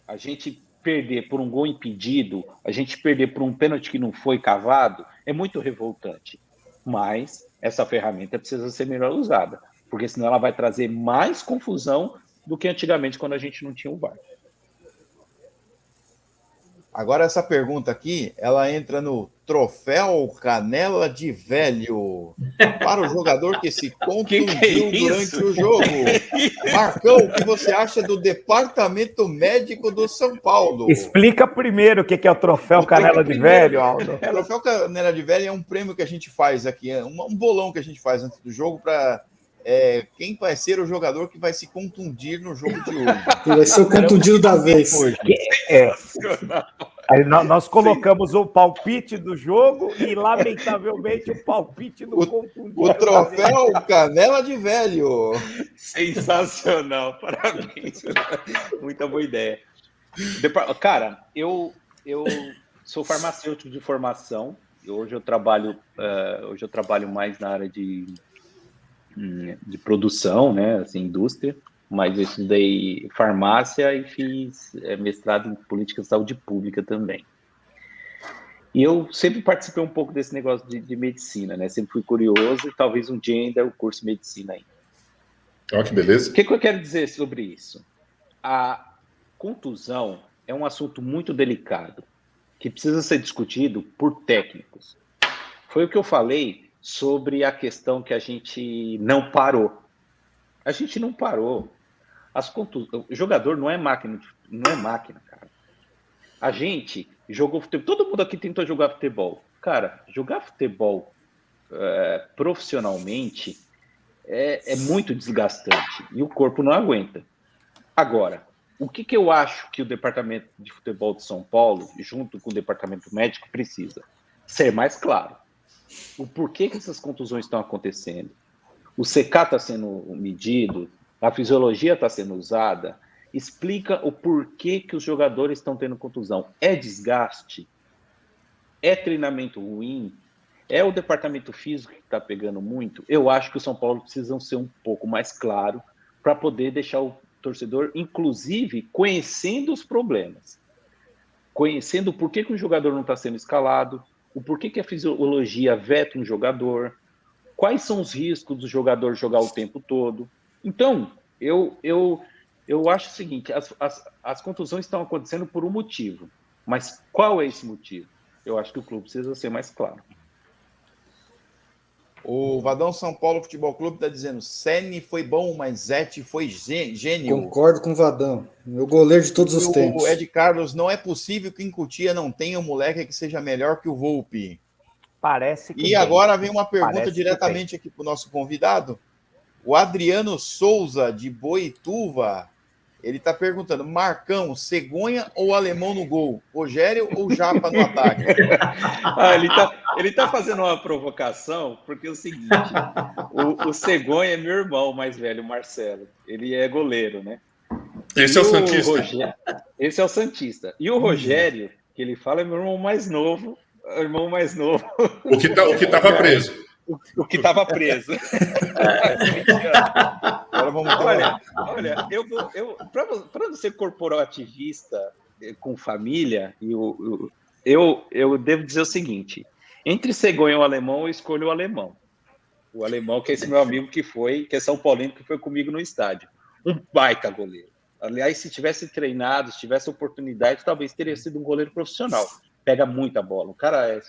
A gente perder por um gol impedido, a gente perder por um pênalti que não foi cavado, é muito revoltante. Mas essa ferramenta precisa ser melhor usada, porque senão ela vai trazer mais confusão do que antigamente, quando a gente não tinha o VAR. Agora, essa pergunta aqui, ela entra no troféu Canela de Velho. Para o jogador que se contundiu durante o jogo. Marcão, o que você acha do Departamento Médico do São Paulo? Explica primeiro o que é o troféu Canela de Velho, Aldo. O troféu Canela de Velho é um prêmio que a gente faz aqui, um bolão que a gente faz antes do jogo para quem vai ser o jogador que vai se contundir no jogo de hoje. Ele vai ser o contundido da vez. Aí nós colocamos o palpite do jogo e, lamentavelmente, o palpite do contundido. O troféu Canela de Velho. Sensacional, parabéns. Muita boa ideia. Cara, eu sou farmacêutico de formação. Hoje eu trabalho mais na área de produção, né, assim, indústria, mas eu estudei farmácia e fiz mestrado em política de saúde pública também. E eu sempre participei um pouco desse negócio de medicina, né, sempre fui curioso e talvez um dia ainda o curso de medicina aí. Olha que beleza. O que eu quero dizer sobre isso? A contusão é um assunto muito delicado, que precisa ser discutido por técnicos. Foi o que eu falei sobre a questão que a gente não parou. A gente não parou. O jogador não é máquina, cara. A gente jogou futebol. Todo mundo aqui tentou jogar futebol. Cara, jogar futebol profissionalmente é muito desgastante e o corpo não aguenta. Agora, o que eu acho que o Departamento de Futebol de São Paulo, junto com o Departamento Médico, precisa? Ser mais claro. O porquê que essas contusões estão acontecendo. O CK está sendo medido, a fisiologia está sendo usada, explica o porquê que os jogadores estão tendo contusão. É desgaste? É treinamento ruim? É o departamento físico que está pegando muito? Eu acho que o São Paulo precisa ser um pouco mais claro para poder deixar o torcedor, inclusive, conhecendo os problemas. Conhecendo o porquê que o jogador não está sendo escalado, o porquê que a fisiologia veta um jogador, quais são os riscos do jogador jogar o tempo todo. Então, eu acho o seguinte, as contusões estão acontecendo por um motivo, mas qual é esse motivo? Eu acho que o clube precisa ser mais claro. O Vadão São Paulo Futebol Clube está dizendo: Ceni foi bom, mas Zete foi gênio. Concordo com o Vadão. Meu goleiro de todos os tempos. O Ed Carlos: não é possível que em Cotia não tenha um moleque que seja melhor que o Volpi. Parece que E agora vem uma pergunta diretamente aqui para o nosso convidado. O Adriano Souza, de Boituva, ele está perguntando: Marcão, cegonha ou alemão no gol? Rogério ou Japa no ataque? Ele tá fazendo uma provocação, porque é o seguinte, o cegonha é meu irmão mais velho, Marcelo. Ele é goleiro, né? Esse é o Santista. Esse é o Santista. E o Rogério, que ele fala, é meu irmão mais novo. O que estava preso. O que estava preso. Agora vamos olha, para não ser corporativista com família, eu devo dizer o seguinte: entre cegonha e o alemão, eu escolho o alemão. O alemão, que é esse meu amigo que é São Paulino, que foi comigo no estádio. Um baita goleiro. Aliás, se tivesse treinado, se tivesse oportunidade, talvez teria sido um goleiro profissional. Pega muita bola. O cara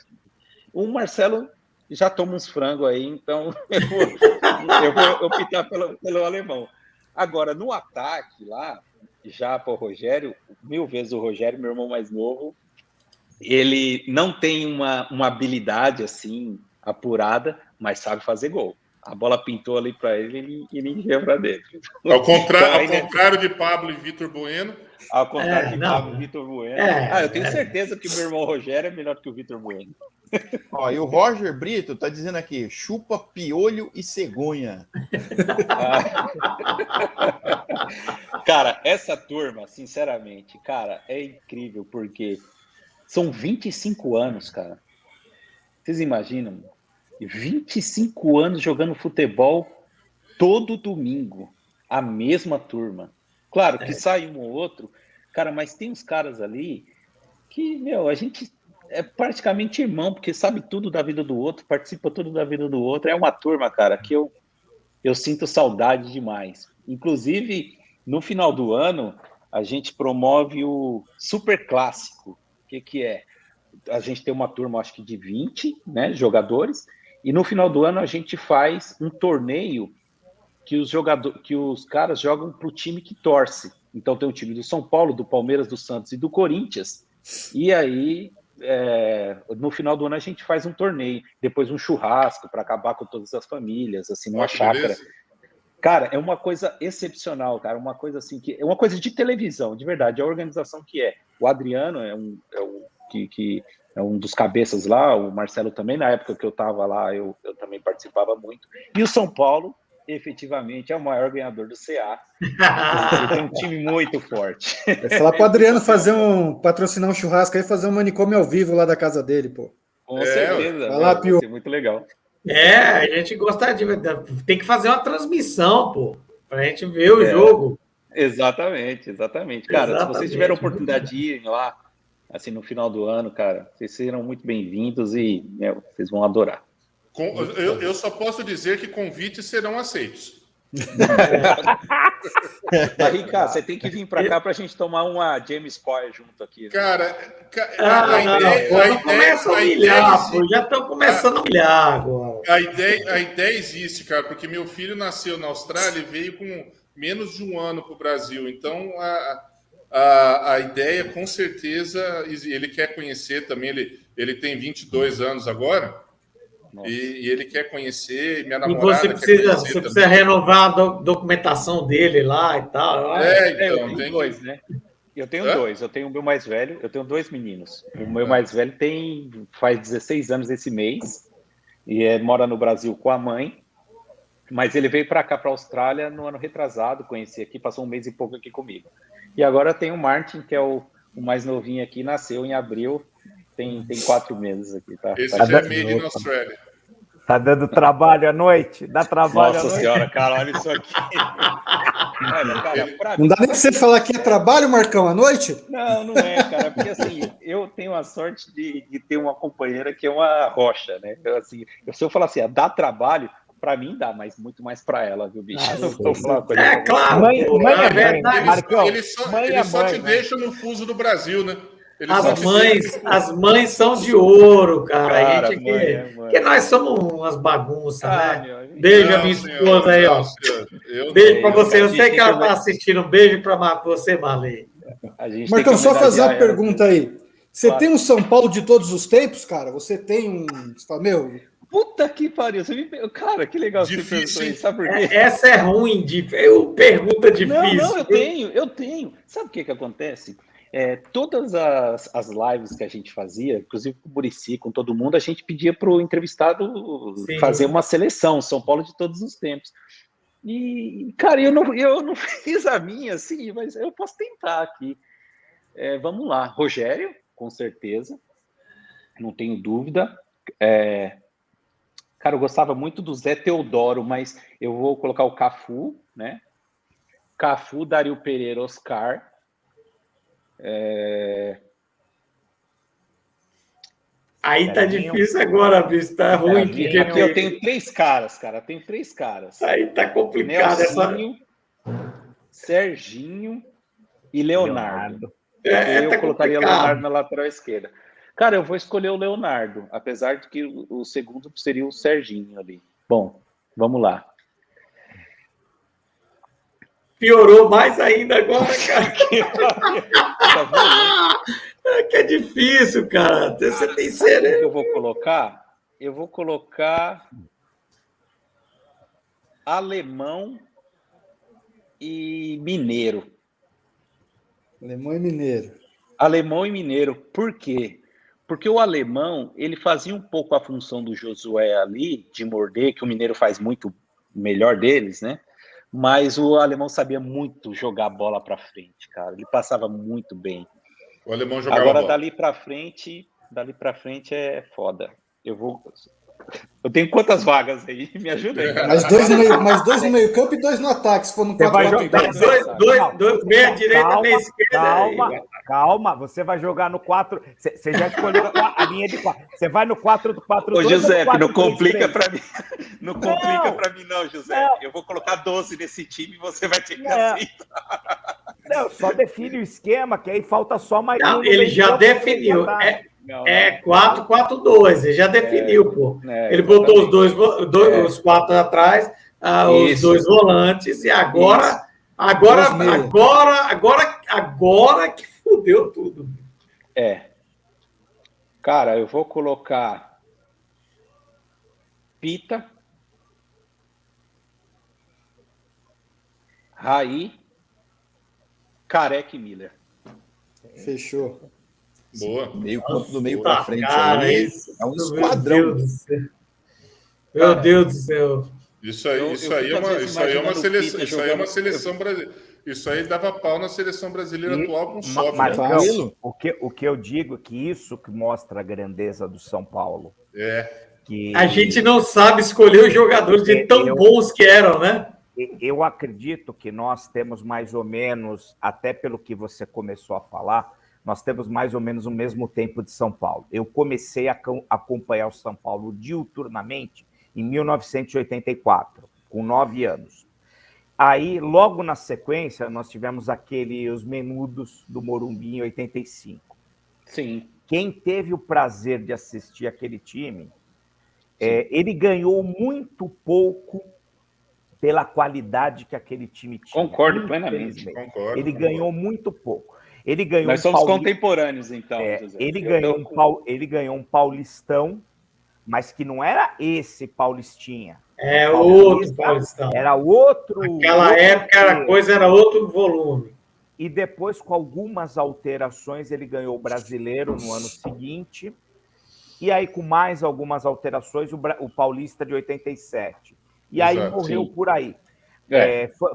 o Marcelo já tomo uns frangos aí, então eu vou optar pelo alemão. Agora, no ataque lá, já para o Rogério, 1000 vezes o Rogério, meu irmão mais novo, ele não tem uma habilidade assim apurada, mas sabe fazer gol. A bola pintou ali para ele e ele encheu para dentro. Ao contrário de Pablo e Vitor Bueno. Ao contrário de Pablo e Vitor Bueno. Eu tenho certeza que o meu irmão Rogério é melhor que o Vitor Bueno. Ó, e o Roger Brito tá dizendo aqui, chupa piolho e cegonha. Cara, essa turma, sinceramente, cara, é incrível, porque são 25 anos, cara. Vocês imaginam? 25 anos jogando futebol todo domingo. A mesma turma. Claro que sai um ou outro, cara, mas tem uns caras ali que, a gente é praticamente irmão, porque sabe tudo da vida do outro, participa tudo da vida do outro. É uma turma, cara, que eu sinto saudade demais. Inclusive, no final do ano, a gente promove o Super Clássico. O que é? A gente tem uma turma, acho que de 20, né, jogadores, e no final do ano a gente faz um torneio que os caras jogam para o time que torce. Então tem o time do São Paulo, do Palmeiras, do Santos e do Corinthians. E aí, no final do ano, a gente faz um torneio, depois um churrasco para acabar com todas as famílias, assim, numa chácara. Cara, é uma coisa excepcional, cara, uma coisa assim, que é uma coisa de televisão, de verdade, a organização que é. O Adriano é um dos cabeças lá, o Marcelo também, na época que eu estava lá, eu também participava muito. E o São Paulo, efetivamente, é o maior ganhador do CA. Ele tem um time muito forte. É falar para o Adriano patrocinar um churrasco aí, fazer um manicômio ao vivo lá da casa dele, pô. Com certeza. Vai lá, Pio. Vai ser muito legal. A gente gosta tem que fazer uma transmissão, pô, para a gente ver o jogo. Exatamente. Cara, se vocês tiverem a oportunidade de irem lá, assim, no final do ano, cara, vocês serão muito bem-vindos e vocês vão adorar. Eu só posso dizer que convites serão aceitos. Ricardo, você tem que vir para cá para a gente tomar uma James Coy junto aqui. Né? Cara, já estão começando a humilhar agora. A ideia existe, cara, porque meu filho nasceu na Austrália e veio com menos de um ano para o Brasil. Então, a ideia, com certeza, ele quer conhecer também. Ele tem 22 anos agora. E ele quer conhecer, minha namorada você precisa renovar a documentação dele lá e tal. Eu tenho dois, né? Eu tenho dois. Eu tenho o meu mais velho, eu tenho 2 meninos. O meu mais velho faz 16 anos esse mês e mora no Brasil com a mãe, mas ele veio para cá, para a Austrália, no ano retrasado, conheci aqui, passou um mês e pouco aqui comigo. E agora tem o Martin, que é o mais novinho aqui, nasceu em abril. Tem 4 meses aqui, tá? Esse já é made in Australia. Tá dando trabalho à noite? Dá trabalho Nossa à noite? senhora, cara, olha isso aqui. Olha, cara, não dá nem pra você falar que é trabalho, Marcão, à noite? Não é, cara, porque assim, eu tenho a sorte de ter uma companheira que é uma rocha, né? Se eu falar assim, dá trabalho, pra mim dá, mas muito mais pra ela, viu, bicho? Claro. Mãe é verdade, Marcão. Ele só te deixa no fuso do Brasil, né? As mães são de ouro, cara. Porque nós somos umas bagunças, né? Beijo a minha esposa aí, ó. Beijo pra você. Eu sei que ela tá assistindo. Um beijo pra você, Marley. Marcão, só fazer uma pergunta aí. Você tem um São Paulo de todos os tempos, cara? Você tem um... Você fala, puta que pariu. Cara, que legal que você pensou isso. Sabe por quê? Essa é ruim. Pergunta difícil. Não, eu tenho. Sabe o que acontece? Todas as lives que a gente fazia, inclusive com o Muricy, com todo mundo, a gente pedia para o entrevistado fazer uma seleção, São Paulo de todos os tempos. E, cara, eu não fiz a minha, assim, mas eu posso tentar aqui. Vamos lá. Rogério, com certeza, não tenho dúvida. Cara, eu gostava muito do Zé Teodoro, mas eu vou colocar o Cafu, né? Cafu, Dario Pereira, Oscar... Aí tá difícil agora, bicho, tá ruim. Aqui eu tenho 3 caras, cara. Tenho 3 caras. Aí tá complicado. Serginho e Leonardo. Eu colocaria o Leonardo na lateral esquerda. Cara, eu vou escolher o Leonardo, apesar de que o segundo seria o Serginho ali. Bom, vamos lá. Piorou mais ainda agora, cara. Que é difícil, cara. Você tem Sabe o que eu vou colocar? Eu vou colocar alemão e mineiro. Alemão e mineiro. Alemão e mineiro. Por quê? Porque o alemão, ele fazia um pouco a função do Josué ali, de morder, que o mineiro faz muito melhor deles, né? Mas o alemão sabia muito jogar a bola para frente, cara. Ele passava muito bem. O alemão jogava Agora, bola. dali para frente é foda. Eu tenho quantas vagas aí? Me ajuda aí. Mais dois no meio campo e 2 no ataque, se for no 4-4-2. Dois, meia direita, meia esquerda. Calma, você vai jogar no 4. Você já escolheu a linha de 4. Você vai no 4-4-2. Ô, José, não complica para mim. Não complica para mim, não, José. Não. Eu vou colocar 12 nesse time e você vai ter que aceitar. Não, só define o esquema, que aí falta só mais um. Ele já definiu. É 4-4-2, ele já definiu, pô. Ele botou os 4 atrás, os 2 volantes, e agora que fudeu tudo. Cara, eu vou colocar Pita, Raí, Careca e Miller. Fechou. Boa. Meio campo do meio para frente. Cara, aí, é um esquadrão. Meu Deus do céu. Isso aí é uma seleção brasileira. Isso aí dava pau na seleção brasileira atual com sofre. Marcão, o que eu digo é que isso que mostra a grandeza do São Paulo. Que a gente não sabe escolher os jogadores de tão bons que eram, né? Eu acredito que nós temos mais ou menos, até pelo que você começou a falar, nós temos mais ou menos o mesmo tempo de São Paulo. Eu comecei a acompanhar o São Paulo diuturnamente em 1984, com 9 anos. Aí, logo na sequência, nós tivemos os Menudos do Morumbi em 85. Sim. Quem teve o prazer de assistir aquele time, ele ganhou muito pouco pela qualidade que aquele time tinha. Concordo plenamente. Ele ganhou muito pouco. Ele ganhou Nós somos contemporâneos, então. José. Ele ganhou um Paulistão, mas que não era esse Paulistinha. Outro Paulistão. Era outro. Naquela época a coisa era outro volume. E depois, com algumas alterações, ele ganhou o Brasileiro no ano seguinte. E aí, com mais algumas alterações, o Paulista de 87. E aí morreu por aí.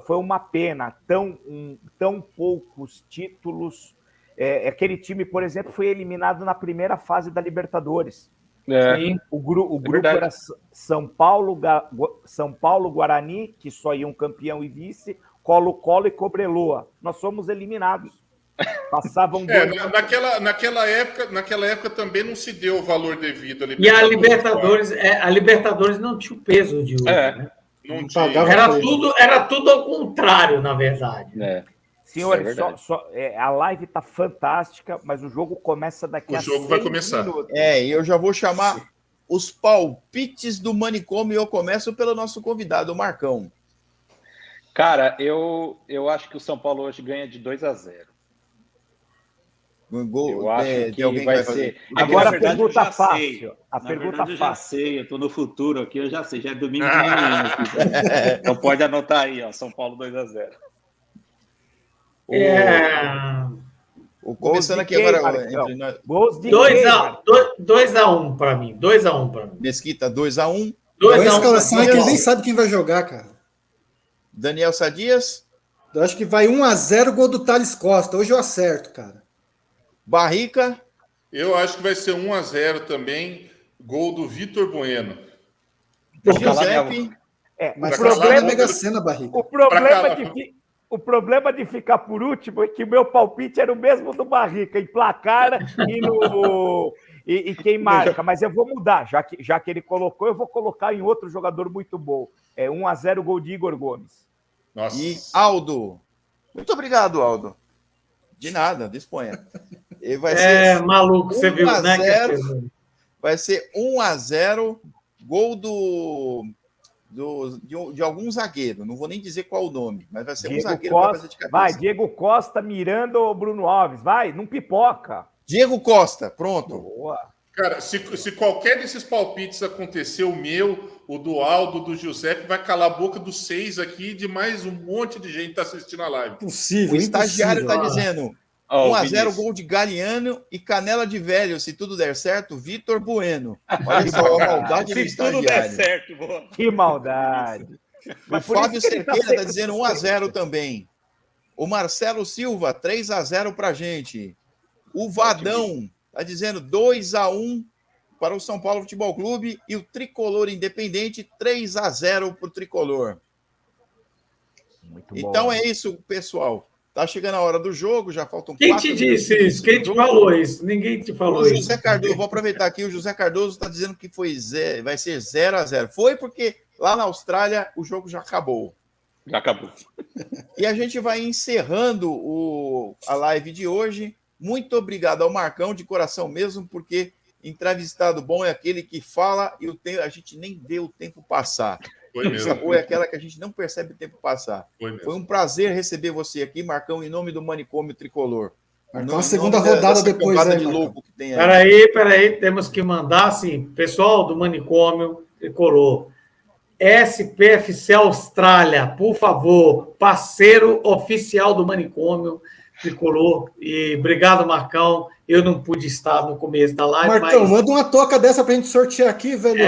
Foi uma pena, tão poucos títulos. Aquele time, por exemplo, foi eliminado na primeira fase da Libertadores. O grupo era São Paulo, Guarani, que só iam campeão e vice, Colo-Colo e Cobreloa. Nós fomos eliminados. Passavam naquela época também não se deu o valor devido à Libertadores. E a Libertadores não tinha o peso de hoje, né? Não tinha. Era tudo ao contrário, na verdade. Senhores, a live está fantástica, mas o jogo começa daqui a 6 minutos. O jogo vai começar. E eu já vou chamar os palpites do Manicômio e eu começo pelo nosso convidado, o Marcão. Cara, eu acho que o São Paulo hoje ganha de 2-0. Eu acho que vai ser. Agora a pergunta fácil. Eu já sei, eu estou no futuro aqui, eu já sei, já é domingo de manhã. Então pode anotar aí, ó, São Paulo 2-0. Começando aqui agora. 2-1 para mim. 2-1 para mim. Mesquita, 2-1. A escalação é que ele nem sabe quem vai jogar, cara. Daniel Sadias. Eu acho que vai 1-0 gol do Thales Costa. Hoje eu acerto, cara. Barrica. Eu acho que vai ser 1-0 também. Gol do Vitor Bueno. Giuseppe. Mas o problema é Mega Sena, Barrica. O problema de ficar por último é que o meu palpite era o mesmo do Barrica, em placar e quem marca. Mas eu vou mudar, já que ele colocou, eu vou colocar em outro jogador muito bom. 1-0 gol de Igor Gomes. Nossa. E Aldo. Muito obrigado, Aldo. De nada, disponha. E vai ser maluco, você viu, né? Vai ser 1-0, gol de algum zagueiro. Não vou nem dizer qual o nome, mas vai ser Diego um zagueiro Costa, para fazer de cabeça. Vai, Diego Costa, Miranda ou Bruno Alves. Vai, não pipoca. Diego Costa, pronto. Boa. Cara, se qualquer desses palpites acontecer, o meu, o do Aldo, do Giuseppe, vai calar a boca dos 6 aqui e de mais um monte de gente que está assistindo a live. Possível, o estagiário está dizendo 1-0, gol de Galeano e Canela de Velho. Se tudo der certo, Vitor Bueno. Olha só a maldade do estagiário. Se tudo der certo, boa. Que maldade. O Fábio Cerqueira está dizendo 1-0 também. O Marcelo Silva, 3-0 para a gente. O Vadão está dizendo 2-1 para o São Paulo Futebol Clube e o Tricolor Independente 3-0 para o Tricolor. Muito então bom. É isso, pessoal. Tá chegando a hora do jogo, já faltam 4 minutos. Quem te disse isso? Quem te falou isso? Ninguém te falou isso. José Cardoso, vou aproveitar aqui, o José Cardoso está dizendo que vai ser 0-0. Foi porque lá na Austrália o jogo já acabou. Já acabou. E a gente vai encerrando a live de hoje. Muito obrigado ao Marcão, de coração mesmo, porque entrevistado bom é aquele que fala e a gente nem vê o tempo passar. Ou é aquela que a gente não percebe o tempo passar. Foi um prazer receber você aqui, Marcão, em nome do Manicômio Tricolor. Marcão, a segunda rodada depois aí, de louco que tem aí. Peraí, temos que mandar, assim, pessoal do Manicômio Tricolor, SPFC Austrália, por favor, parceiro oficial do Manicômio Tricolor. E obrigado, Marcão. Eu não pude estar no começo da live. Marcão, manda uma toca dessa pra gente sortear aqui, velho.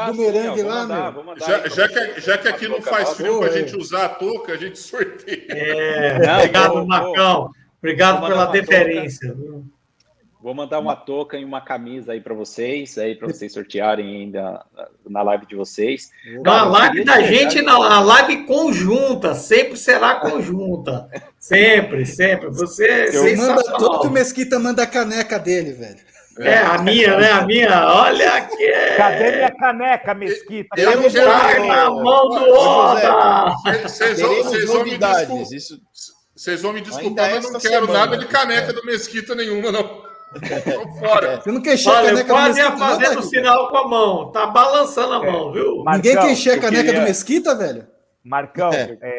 Do merengue lá, meu. Já que aqui não faz frio pra gente usar a touca, a gente sorteia. Obrigado, Marcão. Obrigado pela deferência. Vou mandar uma touca e uma camisa aí para vocês sortearem ainda na live de vocês. Na live da gente, na live conjunta, sempre será conjunta. Sempre. Você manda todo, o Mesquita manda a caneca dele, velho. A minha, né? A minha, olha aqui. Cadê minha caneca, Mesquita? Eu não quero na mão do outro. Vocês vão me desculpar, mas não quero nada de caneca do Mesquita nenhuma, não. Fora. Você não quer encher a caneca do Mesquita? Olha, fazendo sinal com a mão. Tá balançando a mão, viu? Marcão, ninguém quer encher a caneca do Mesquita, velho? Marcão,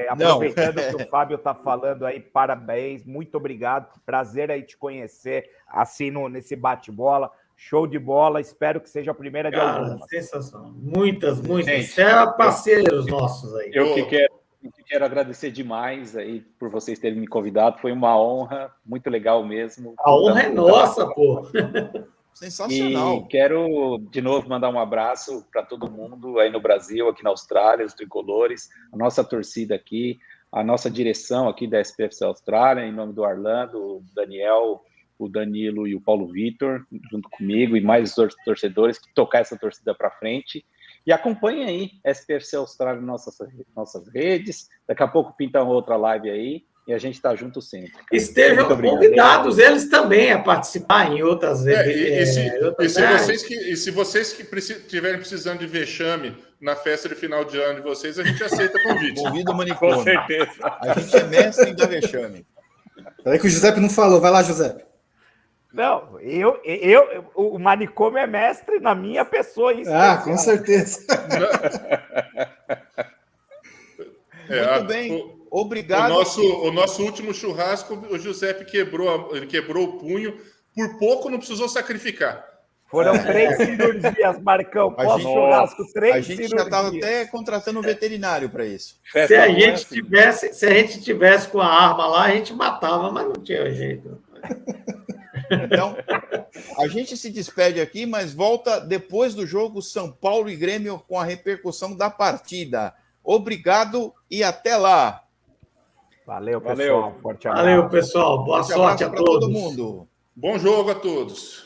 aproveitando que o Fábio tá falando aí, parabéns, muito obrigado. Prazer aí te conhecer, assim, nesse bate-bola. Show de bola, espero que seja a primeira de algumas. Sensação. Muitas. Parceiros nossos aí. Eu quero agradecer demais aí por vocês terem me convidado. Foi uma honra, muito legal mesmo. A honra é nossa, pô. Sensacional. E quero, de novo, mandar um abraço para todo mundo aí no Brasil, aqui na Austrália, os tricolores, a nossa torcida aqui, a nossa direção aqui da SPFC Austrália, em nome do Arlando, o Daniel, o Danilo e o Paulo Vitor, junto comigo, e mais os torcedores, que tocar essa torcida para frente. E acompanhem aí SPFC Austrália nas nossas redes. Daqui a pouco pinta outra live aí e a gente está junto sempre. Cara. Estejam convidados eles também a participar em outras redes. Se vocês que estiverem precisando de vexame na festa de final de ano de vocês, a gente aceita convite. Convida o Manicômio. Com certeza. A gente é mestre em dar vexame. Peraí que o Giuseppe não falou. Vai lá, Giuseppe. Não, o Manicômio é mestre na minha pessoa. Isso com certeza. Muito bem, obrigado. O nosso último churrasco, o Giuseppe quebrou o punho, por pouco não precisou sacrificar. Foram 3 cirurgias, Marcão. Pós-churrasco, 3 cirurgias. A gente já estava até contratando um veterinário para isso. Se a gente tivesse com a arma lá, a gente matava, mas não tinha jeito. Então, a gente se despede aqui, mas volta depois do jogo São Paulo e Grêmio com a repercussão da partida. Obrigado e até lá. Valeu, pessoal. Forte abraço. Valeu, pessoal. Boa sorte a todos. Todo mundo. Bom jogo a todos.